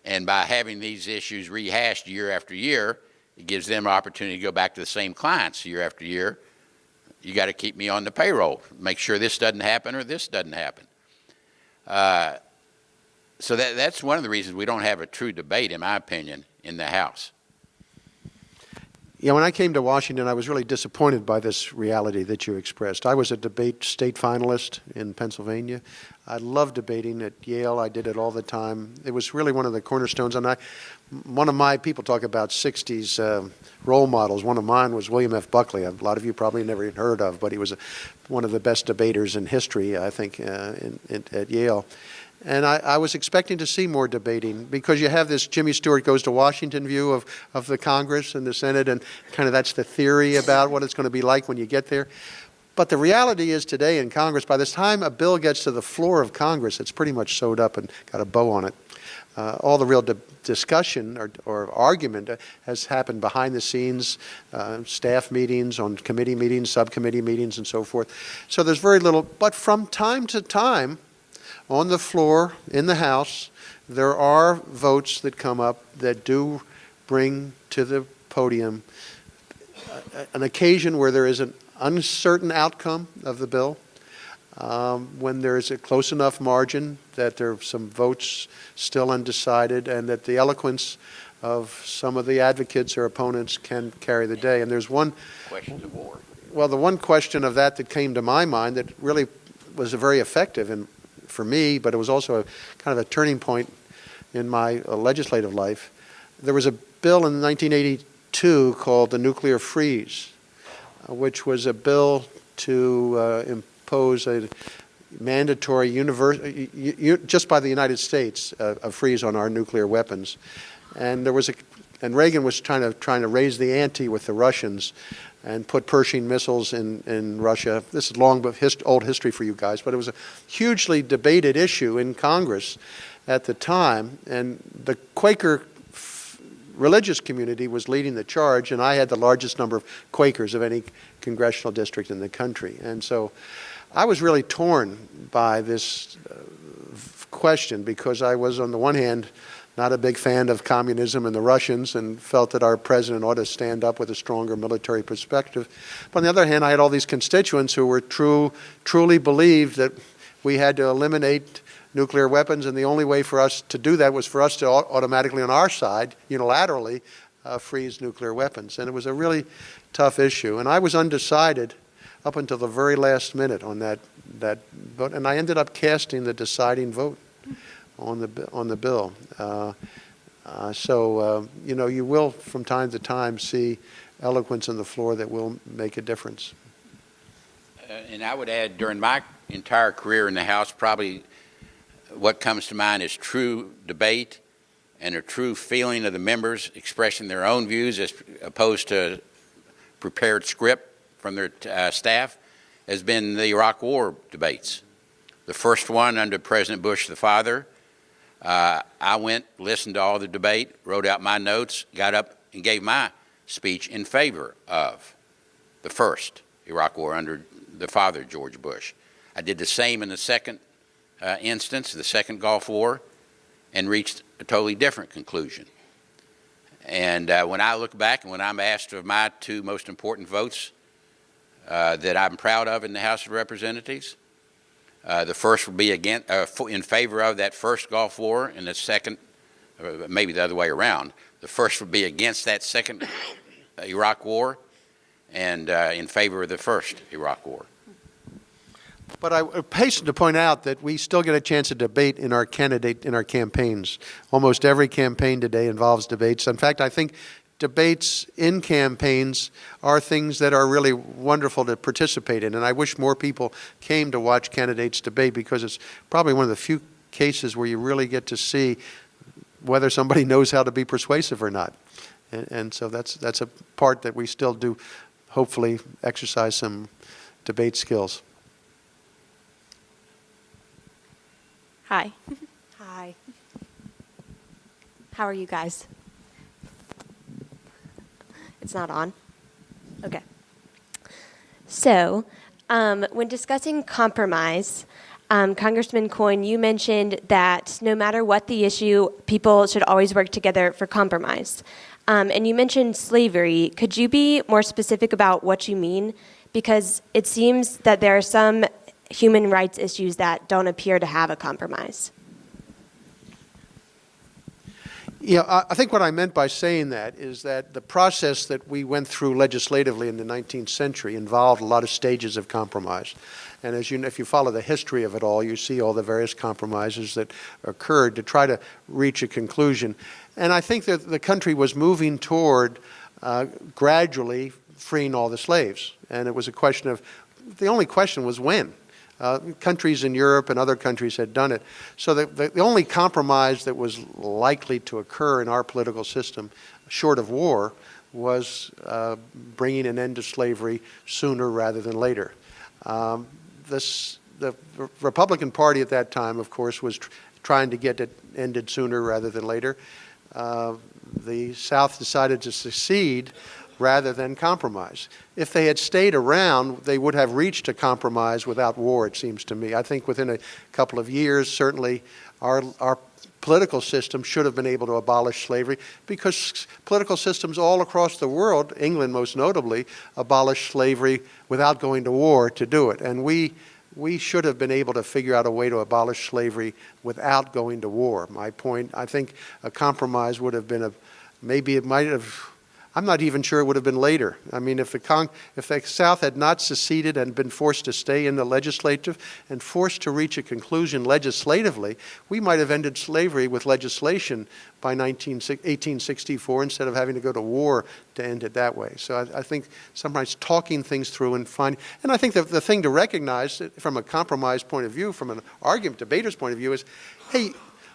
D: And by having these issues rehashed year after year, it gives them an opportunity to go back to the same clients year after year. You got to keep me on the payroll, make sure this doesn't happen or this doesn't happen. So that's one of the reasons we don't have a true debate, in my opinion, in the House.
C: Yeah, when I came to Washington, I was really disappointed by this reality that you expressed. I was a debate state finalist in Pennsylvania. I loved debating at Yale. I did it all the time. It was really one of the cornerstones. And one of my, people talk about 60s role models. One of mine was William F. Buckley. A lot of you probably never heard of, but he was one of the best debaters in history, I think, at Yale. And I was expecting to see more debating, because you have this Jimmy Stewart goes to Washington view of the Congress and the Senate, and kind of that's the theory about what it's going to be like when you get there. But the reality is today in Congress, by the time a bill gets to the floor of Congress, it's pretty much sewed up and got a bow on it. All the real discussion or argument has happened behind the scenes, staff meetings, on committee meetings, subcommittee meetings, and so forth. So there's very little, but from time to time, on the floor in the House, there are votes that come up that do bring to the podium an occasion where there is an uncertain outcome of the bill, when there is a close enough margin that there are some votes still undecided, and that the eloquence of some of the advocates or opponents can carry the day. And there's one
D: Questions of war.
C: Well, the one question of that came to my mind that really was very effective for me, but it was also kind of a turning point in my legislative life. There was a bill in 1982 called the Nuclear Freeze, which was a bill to impose a mandatory just by the United States a freeze on our nuclear weapons. And Reagan was trying to raise the ante with the Russians and put Pershing missiles in Russia. This is long old history for you guys, but it was a hugely debated issue in Congress at the time, and the Quaker religious community was leading the charge, and I had the largest number of Quakers of any congressional district in the country. And so I was really torn by this question, because I was, on the one hand, not a big fan of communism and the Russians, and felt that our president ought to stand up with a stronger military perspective. But on the other hand, I had all these constituents who were truly believed that we had to eliminate nuclear weapons, and the only way for us to do that was for us to automatically, on our side, unilaterally, freeze nuclear weapons. And it was a really tough issue. And I was undecided up until the very last minute on that vote, and I ended up casting the deciding vote on the bill. You will from time to time see eloquence on the floor that will make a difference.
D: And I would add, during my entire career in the House, probably what comes to mind is true debate and a true feeling of the members expressing their own views as opposed to prepared script from their staff, has been the Iraq War debates. The first one under President Bush the father, I went, listened to all the debate, wrote out my notes, got up and gave my speech in favor of the first Iraq War under the father, George Bush. I did the same in the second instance, the second Gulf War, and reached a totally different conclusion. And when I look back and when I'm asked of my two most important votes that I'm proud of in the House of Representatives, the first would be in favor of that first Gulf War, and the second, maybe the other way around, the first would be against that second Iraq War, and in favor of the first Iraq War.
C: But I hasten to point out that we still get a chance to debate in our campaigns. Almost every campaign today involves debates. In fact, I think debates in campaigns are things that are really wonderful to participate in, and I wish more people came to watch candidates debate, because it's probably one of the few cases where you really get to see whether somebody knows how to be persuasive or not. And so that's a part that we still do, hopefully, exercise some debate skills.
G: Hi. Hi. How are you guys? It's not on? Okay. So, when discussing compromise, Congressman Coyne, you mentioned that no matter what the issue, people should always work together for compromise. And you mentioned slavery. Could you be more specific about what you mean? Because it seems that there are some human rights issues that don't appear to have a compromise.
C: Yeah, I think what I meant by saying that is that the process that we went through legislatively in the 19th century involved a lot of stages of compromise. And as you know, if you follow the history of it all, you see all the various compromises that occurred to try to reach a conclusion. And I think that the country was moving toward gradually freeing all the slaves. And it was a question of, the only question was when. Countries in Europe and other countries had done it. So the only compromise that was likely to occur in our political system, short of war, was bringing an end to slavery sooner rather than later. The Republican Party at that time, of course, was trying to get it ended sooner rather than later. The South decided to secede rather than compromise. If they had stayed around, they would have reached a compromise without war, it seems to me. I think within a couple of years, certainly, our political system should have been able to abolish slavery, because political systems all across the world, England most notably, abolished slavery without going to war to do it. And we should have been able to figure out a way to abolish slavery without going to war. My point, I think a compromise would have been maybe it might have, I'm not even sure it would have been later. I mean, if the South had not seceded and been forced to stay in the legislature and forced to reach a conclusion legislatively, we might have ended slavery with legislation by 1864 instead of having to go to war to end it that way. So I think sometimes talking things through and I think the thing to recognize from a compromise point of view, from an argument debater's point of view is, hey,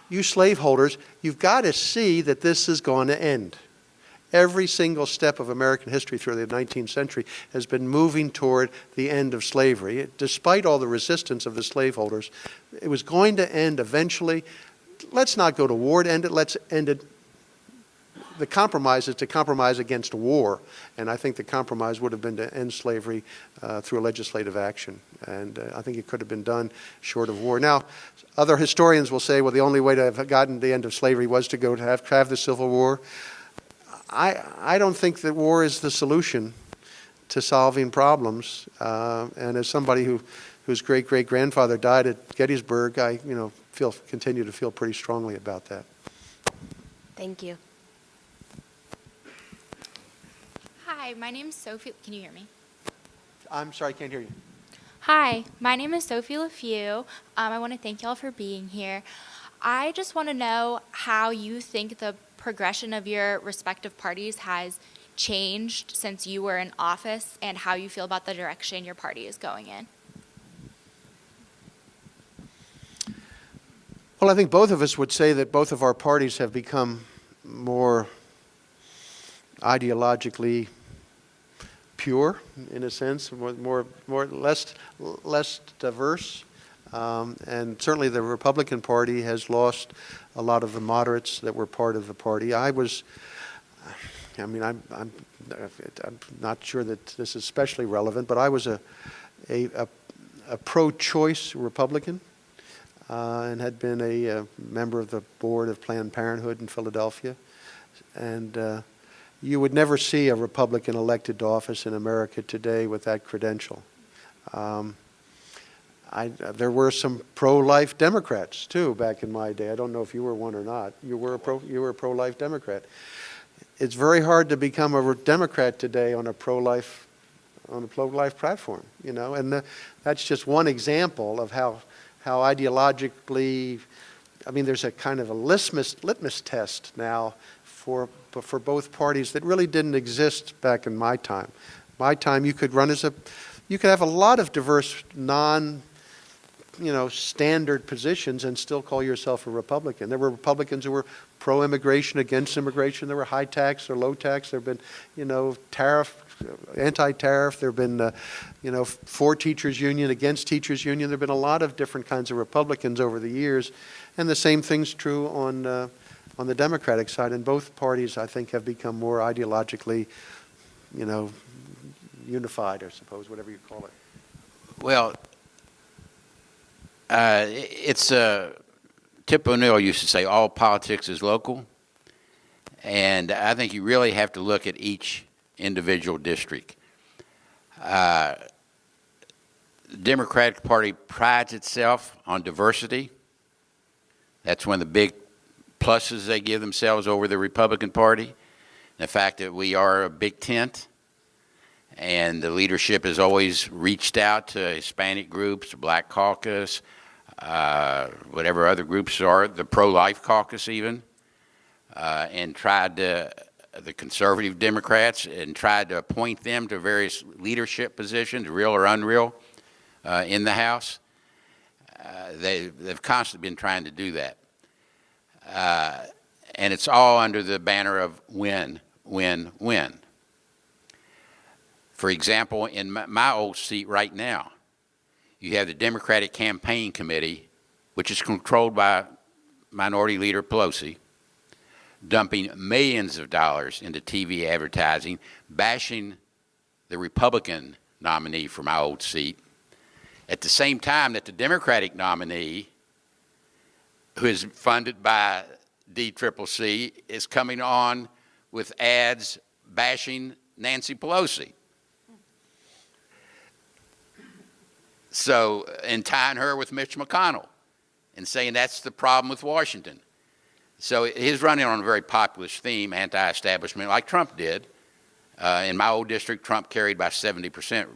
C: you slaveholders, you've got to see that this is going to end. Every single step of American history through the 19th century has been moving toward the end of slavery. Despite all the resistance of the slaveholders, it was going to end eventually. Let's not go to war to end it. Let's end it. The compromise is to compromise against war. And I think the compromise would have been to end slavery through legislative action. And I think it could have been done short of war. Now, other historians will say, well, the only way to have gotten the end of slavery was to go to have the Civil War. I don't think that war is the solution to solving problems. And as somebody whose great-great-grandfather died at Gettysburg, I continue to feel pretty strongly about that.
G: Thank you.
H: Hi, my name is Sophie. Can you hear me?
C: I'm sorry, I can't hear you.
H: Hi, my name is Sophie LaFew. I want to thank y'all for being here. I just want to know how you think the progression of your respective parties has changed since you were in office, and how you feel about the direction your party is going in.
C: Well, I think both of us would say that both of our parties have become more ideologically pure, in a sense, less diverse. And certainly the Republican Party has lost a lot of the moderates that were part of the party. I'm not sure that this is especially relevant, but I was a pro-choice Republican and had been a member of the board of Planned Parenthood in Philadelphia. And you would never see a Republican elected to office in America today with that credential. There were some pro-life Democrats too back in my day. I don't know if you were one or not. You were a pro-life Democrat. It's very hard to become a Democrat today on a pro-life platform, and that's just one example of how ideologically. I mean, there's a kind of a litmus test now for both parties that really didn't exist back in my time. My time, you could have a lot of diverse standard positions and still call yourself a Republican. There were Republicans who were pro-immigration, against immigration. There were high tax or low tax. There have been, anti-tariff. There have been, for teachers union, against teachers union. There have been a lot of different kinds of Republicans over the years. And the same thing's true on the Democratic side. And both parties, I think, have become more ideologically, unified, I suppose, whatever you call it.
D: Well, It's Tip O'Neill used to say, all politics is local. And I think you really have to look at each individual district. The Democratic Party prides itself on diversity. That's one of the big pluses they give themselves over the Republican Party. The fact that we are a big tent, and the leadership has always reached out to Hispanic groups, the Black Caucus, whatever other groups are, the pro-life caucus even, and tried to, the conservative Democrats, and tried to appoint them to various leadership positions, real or unreal, in the House. They've constantly been trying to do that. And it's all under the banner of win, win, win. For example, in my old seat right now, you have the Democratic Campaign Committee, which is controlled by Minority Leader Pelosi, dumping millions of dollars into TV advertising, bashing the Republican nominee for my old seat, at the same time that the Democratic nominee, who is funded by DCCC, is coming on with ads bashing Nancy Pelosi. So, and tying her with Mitch McConnell and saying that's the problem with Washington. So he's running on a very populist theme, anti-establishment, like Trump did. In my old district, Trump carried by 70%,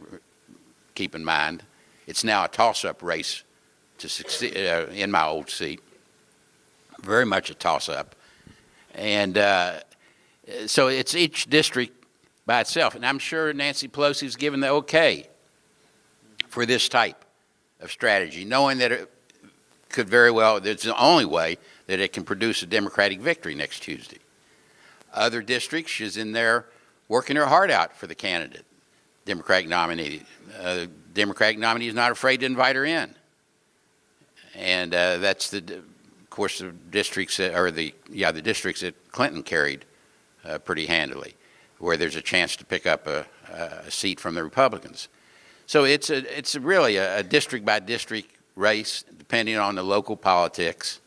D: keep in mind. It's now a toss-up race to succeed in my old seat. Very much a toss-up. And so it's each district by itself. And I'm sure Nancy Pelosi's given the okay for this type of strategy, knowing that it could very well, it's the only way that it can produce a Democratic victory next Tuesday. Other districts, she's in there working her heart out for the candidate, Democratic nominee. Democratic nominee is not afraid to invite her in. And that's of course, the districts the districts that Clinton carried pretty handily, where there's a chance to pick up a seat from the Republicans. So it's really a district by district race, depending on the local politics,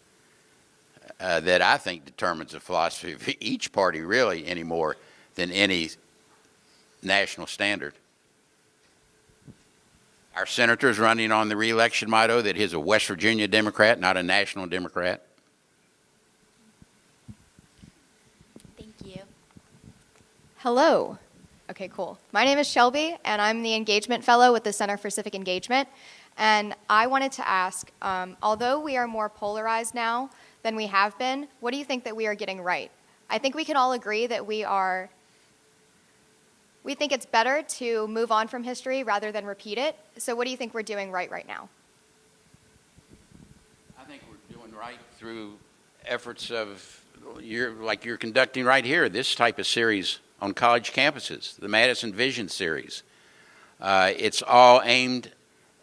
D: that I think determines the philosophy of each party really any more than any national standard. Our senator is running on the re-election motto that he's a West Virginia Democrat, not a national Democrat.
H: Thank you.
E: Hello. Okay, cool. My name is Shelby, and I'm the Engagement Fellow with the Center for Civic Engagement. And I wanted to ask, although we are more polarized now than we have been, what do you think that we are getting right? I think we can all agree that we think it's better to move on from history rather than repeat it. So what do you think we're doing right now?
D: I think we're doing right through efforts of, like you're conducting right here, this type of series on college campuses, the Madison Vision series. It's all aimed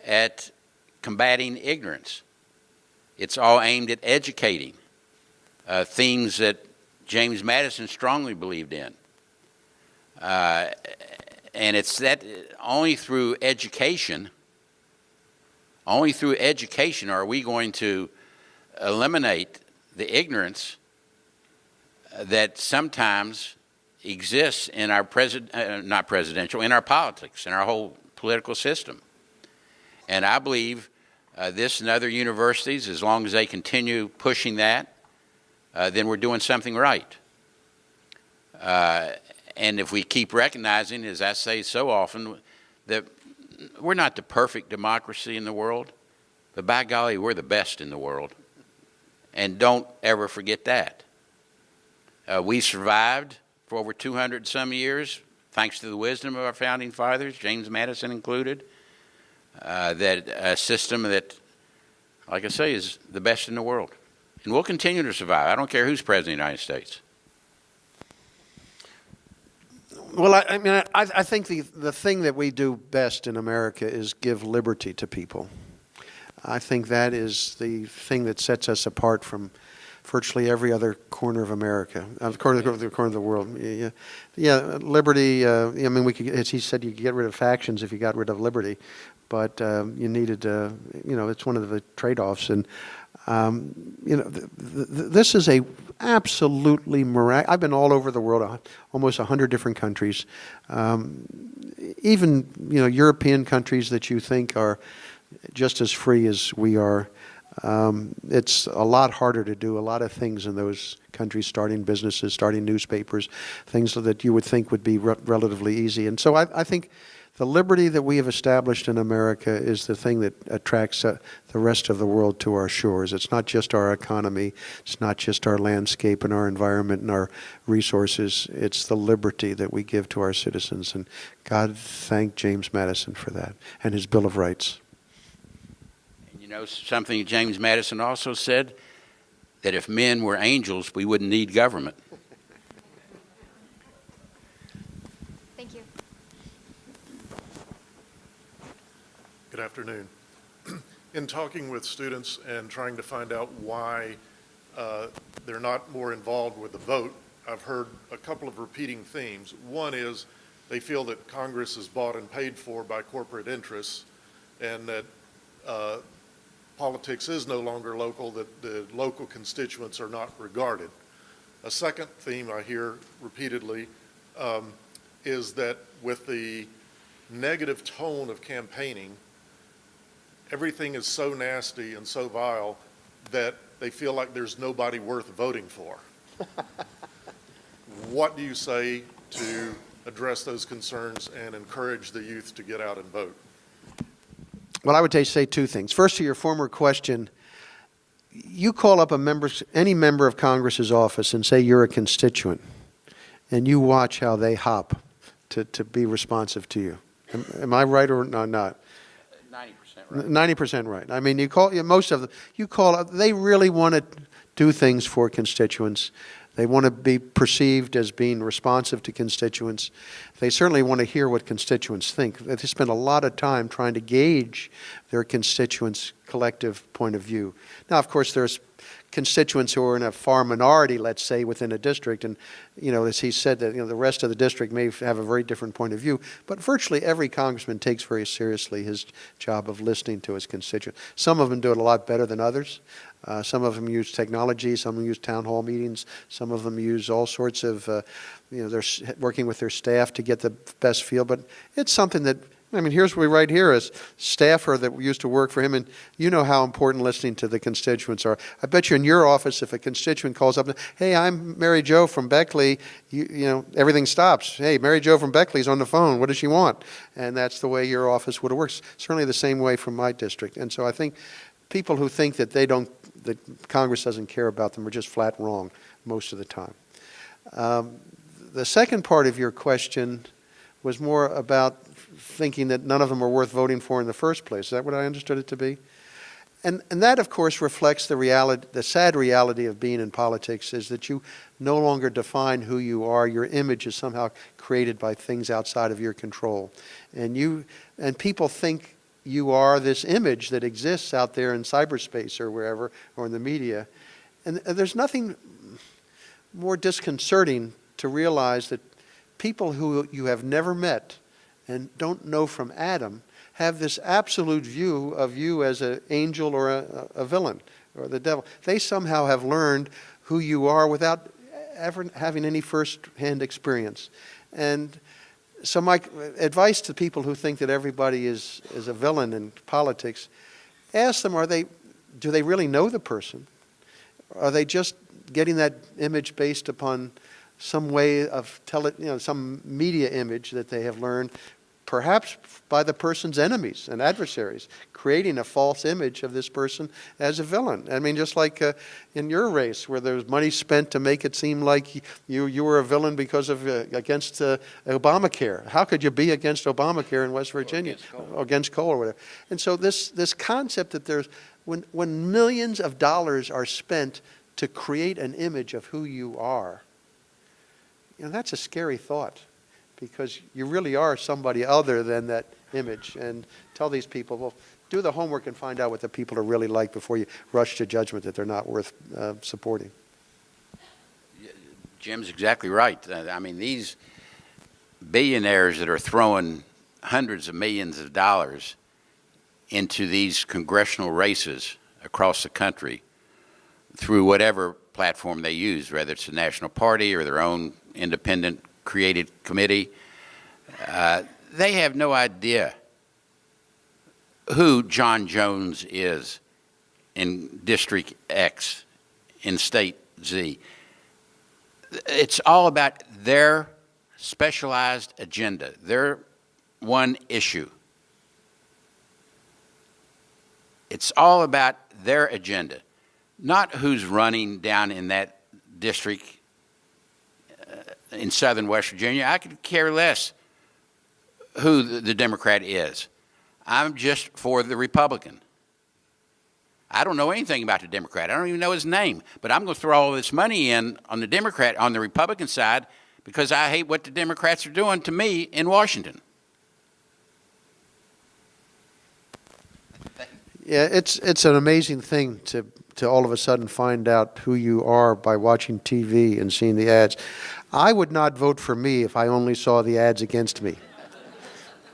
D: at combating ignorance. It's all aimed at educating, themes that James Madison strongly believed in. And it's that only through education are we going to eliminate the ignorance that sometimes exists in our in our politics, in our whole political system. And I believe this and other universities, as long as they continue pushing that, then we're doing something right. And if we keep recognizing, as I say so often, that we're not the perfect democracy in the world, but by golly, we're the best in the world. And don't ever forget that. We survived for over 200 some years, thanks to the wisdom of our founding fathers, James Madison included, that a system that, like I say, is the best in the world. And we'll continue to survive. I don't care who's president of the United States.
C: Well, I think the thing that we do best in America is give liberty to people. I think that is the thing that sets us apart from virtually every other corner of America, corner of the world. Yeah, liberty. I mean, we could, as he said, you could get rid of factions if you got rid of liberty. but you needed, it's one of the trade-offs. And, this is a absolutely miraculous. I've been all over the world, almost 100 different countries. Even, European countries that you think are just as free as we are. It's a lot harder to do a lot of things in those countries, starting businesses, starting newspapers, things that you would think would be relatively easy. And so I think the liberty that we have established in America is the thing that attracts the rest of the world to our shores. It's not just our economy, it's not just our landscape and our environment and our resources, it's the liberty that we give to our citizens. And God thank James Madison for that and his Bill of Rights.
D: Something James Madison also said, that if men were angels, we wouldn't need government.
E: Thank you.
I: Good afternoon. In talking with students and trying to find out why they're not more involved with the vote, I've heard a couple of repeating themes. One is they feel that Congress is bought and paid for by corporate interests, and that politics is no longer local, that the local constituents are not regarded. A second theme I hear repeatedly is that with the negative tone of campaigning, everything is so nasty and so vile that they feel like there's nobody worth voting for. What do you say to address those concerns and encourage the youth to get out and vote?
C: Well, I would say two things. First, to your former question, you call up any member of Congress's office and say you're a constituent, and you watch how they hop to be responsive to you. Am I right or not?
D: 90% right.
C: 90% right. I mean, most of them, they really want to do things for constituents. They want to be perceived as being responsive to constituents. They certainly want to hear what constituents think. They spend a lot of time trying to gauge their constituents' collective point of view. Now, of course, there's constituents who are in a far minority, let's say, within a district, and, as he said, that the rest of the district may have a very different point of view, but virtually every congressman takes very seriously his job of listening to his constituents. Some of them do it a lot better than others. Some of them use technology, some of them use town hall meetings, some of them use all sorts of, they're working with their staff to get the best feel, but it's something that, here's we right here as staffer that used to work for him, and you know how important listening to the constituents are. I bet you in your office, if a constituent calls up, hey, I'm Mary Jo from Beckley, everything stops. Hey, Mary Jo from Beckley's on the phone. What does she want? And that's the way your office would have worked. Certainly the same way from my district. And so I think people who think that that Congress doesn't care about them are just flat wrong most of the time. The second part of your question was more about thinking that none of them are worth voting for in the first place. Is that what I understood it to be? And that, of course, reflects the sad reality of being in politics is that you no longer define who you are. Your image is somehow created by things outside of your control. And people think you are this image that exists out there in cyberspace or wherever, or in the media. And there's nothing more disconcerting to realize that people who you have never met and don't know from Adam have this absolute view of you as an angel or a villain or the devil. They somehow have learned who you are without ever having any first-hand experience. And so my advice to people who think that everybody is a villain in politics, ask them, do they really know the person? Are they just getting that image based upon some way of some media image that they have learned, perhaps by the person's enemies and adversaries, creating a false image of this person as a villain? Just like in your race, where there's money spent to make it seem like you were a villain because of against Obamacare. How could you be against Obamacare in West Virginia? Or against coal or whatever. And so this concept that when millions of dollars are spent to create an image of who you are, that's a scary thought, because you really are somebody other than that image. And tell these people, well, do the homework and find out what the people are really like before you rush to judgment that they're not worth supporting.
D: Jim's exactly right. These billionaires that are throwing hundreds of millions of dollars into these congressional races across the country through whatever platform they use, whether it's the National Party or their own independent created committee, they have no idea who John Jones is in District X, in State Z. It's all about their specialized agenda, their one issue. It's all about their agenda, not who's running down in that district in southern West Virginia. I could care less who the Democrat is. I'm just for the Republican. I don't know anything about the Democrat. I don't even know his name. But I'm going to throw all this money in on the Democrat, on the Republican side, because I hate what the Democrats are doing to me in Washington.
C: Yeah, it's an amazing thing to all of a sudden find out who you are by watching TV and seeing the ads. I would not vote for me if I only saw the ads against me.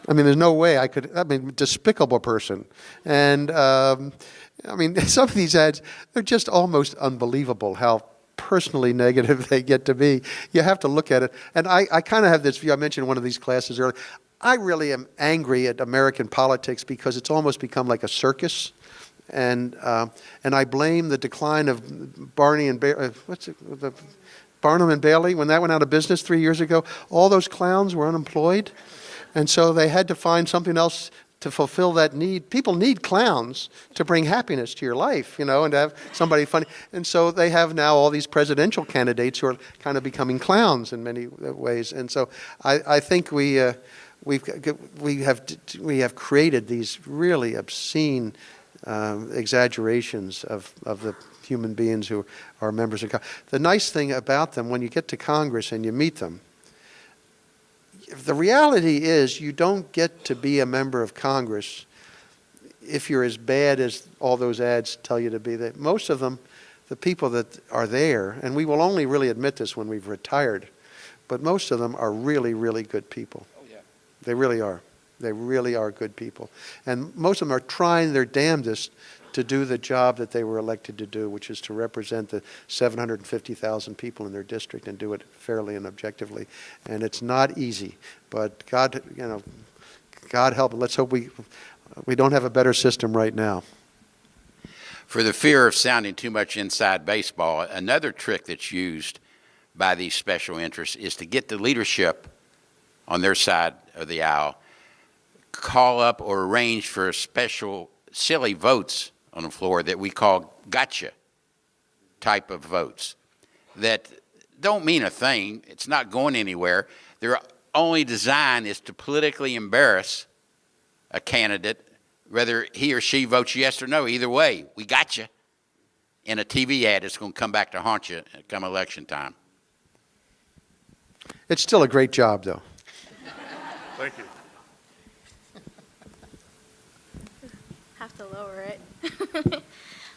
C: I mean, there's no way I could. I mean, despicable person. And I mean, some of these ads, they're just almost unbelievable how personally negative they get to be. You have to look at it. And I kind of have this view. I mentioned in one of these classes earlier. I really am angry at American politics because it's almost become like a circus. And I blame the decline of Barney and Barnum and Bailey when that went out of business 3 years ago. All those clowns were unemployed. And so they had to find something else to fulfill that need. People need clowns to bring happiness to your life, you know, and to have somebody funny. And so they have now all these presidential candidates who are kind of becoming clowns in many ways. And so I think we have created these really obscene exaggerations of the human beings who are members of Congress. The nice thing about them, when you get to Congress and you meet them, the reality is you don't get to be a member of Congress if you're as bad as all those ads tell you to be. That most of them, the people that are there, and we will only really admit this when we've retired, but most of them are really, really good people. Oh, yeah. They really are. They really are good people. And most of them are trying their damnedest to do the job that they were elected to do, which is to represent the 750,000 people in their district and do it fairly and objectively. And it's not easy, but God, you know, God help. Let's hope we don't have a better system right now.
D: For the fear of sounding too much inside baseball, another trick that's used by these special interests is to get the leadership on their side of the aisle, call up or arrange for special silly votes on the floor that we call gotcha type of votes that don't mean a thing. It's not going anywhere. Their only design is to politically embarrass a candidate, whether he or she votes yes or no. Either way, we got you. In a TV ad, it's going to come back to haunt you come election time.
C: It's still a great job, though.
I: Thank you.
J: Have to lower it.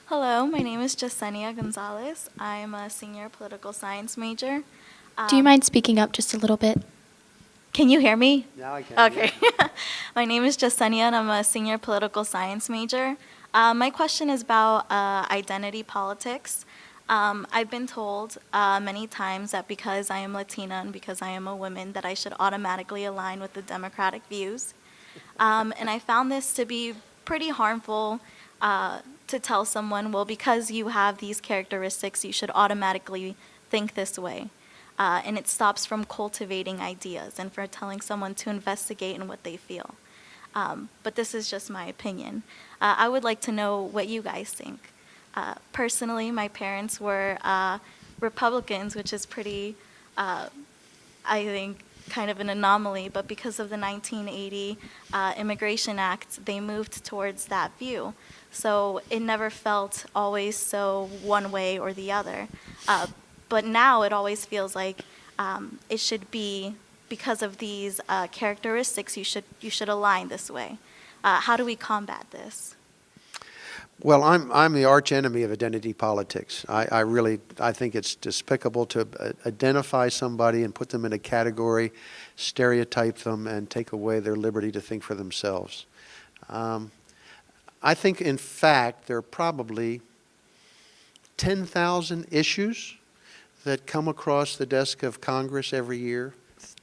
J: Hello, my name is Jasenia Gonzalez. I'm a senior political science major.
H: Do you mind speaking up just a little bit?
J: Can you hear me?
C: Now I can.
J: Okay. My name is Jasenia, and I'm a senior political science major. My question is about identity politics. I've been told many times that because I am Latina and because I am a woman, that I should automatically align with the Democratic views. And I found this to be pretty harmful to tell someone, well, because you have these characteristics, you should automatically think this way. And it stops from cultivating ideas and for telling someone to investigate in what they feel. But this is just my opinion. I would like to know what you guys think. Personally, my parents were Republicans, which is pretty, I think, kind of an anomaly, but because of the 1980 Immigration Act, they moved towards that view. So it never felt always so one way or the other. But now it always feels like it should be, because of these characteristics, you should align this way. How do we combat this?
C: Well, I'm the arch enemy of identity politics. I think it's despicable to identify somebody and put them in a category, stereotype them, and take away their liberty to think for themselves. I think, in fact, there are probably 10,000 issues that come across the desk of Congress every year.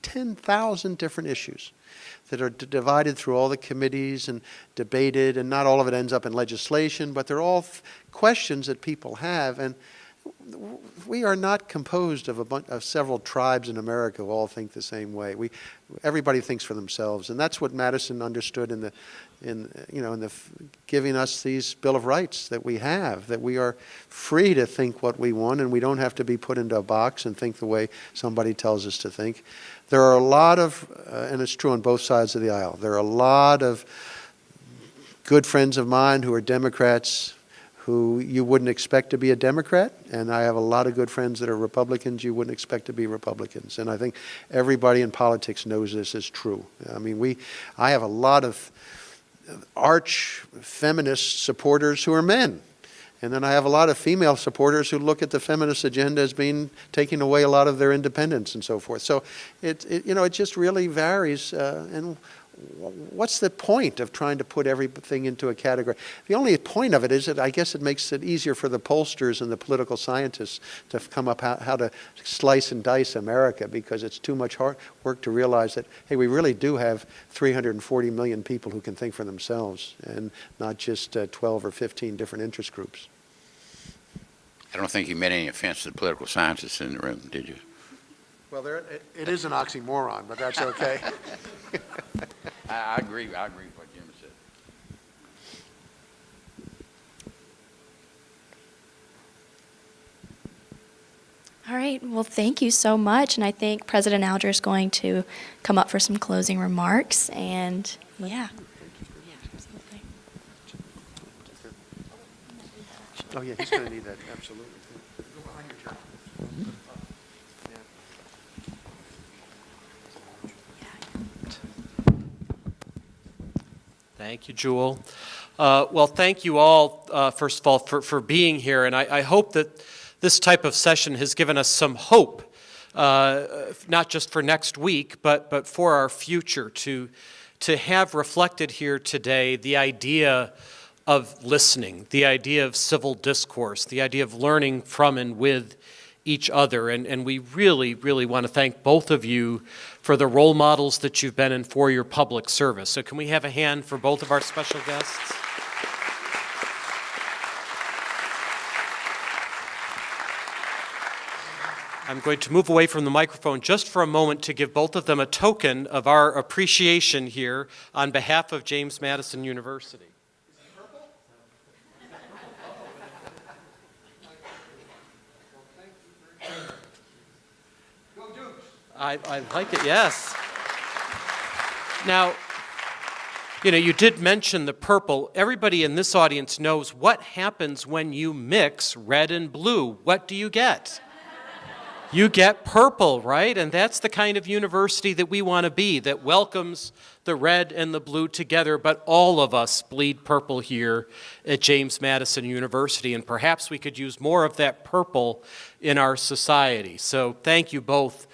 C: 10,000 different issues that are divided through all the committees and debated, and not all of it ends up in legislation, but they're all questions that people have. And we are not composed of of several tribes in America who all think the same way. Everybody thinks for themselves, and that's what Madison understood in giving us these Bill of Rights that we have, that we are free to think what we want, and we don't have to be put into a box and think the way somebody tells us to think. There are a lot of, and it's true on both sides of the aisle, there are a lot of good friends of mine who are Democrats who you wouldn't expect to be a Democrat, and I have a lot of good friends that are Republicans you wouldn't expect to be Republicans. And I think everybody in politics knows this is true. I mean, I have a lot of arch feminist supporters who are men. And then I have a lot of female supporters who look at the feminist agenda as being taking away a lot of their independence and so forth. So it just really varies. And what's the point of trying to put everything into a category? The only point of it is that I guess it makes it easier for the pollsters and the political scientists to come up how to slice and dice America, because it's too much hard work to realize that, hey, we really do have 340 million people who can think for themselves, and not just 12 or 15 different interest groups.
D: I don't think you meant any offense to the political scientists in the room, did you?
C: Well, it is an oxymoron, but that's okay.
D: I agree with what Jim said.
E: All right, well, thank you so much. And I think President Alger is going to come up for some closing remarks. And yeah.
C: Oh, yeah, he's going to need that, absolutely. Go behind your chair.
A: Thank you, Jewel. Well, thank you all, first of all, for being here. And I hope that this type of session has given us some hope, not just for next week, but for our future, to have reflected here today the idea of listening, the idea of civil discourse, the idea of learning from and with each other. And we really, really want to thank both of you for the role models that you've been and for your public service. So can we have a hand for both of our special guests? I'm going to move away from the microphone just for a moment to give both of them a token of our appreciation here on behalf of James Madison University. I like it, yes. Now, you did mention the purple. Everybody in this audience knows what happens when you mix red and blue. What do you get? You get purple, right? And that's the kind of university that we want to be, that welcomes the red and the blue together, but all of us bleed purple here at James Madison University, and perhaps we could use more of that purple in our society. So thank you both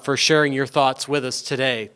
A: for sharing your thoughts with us today.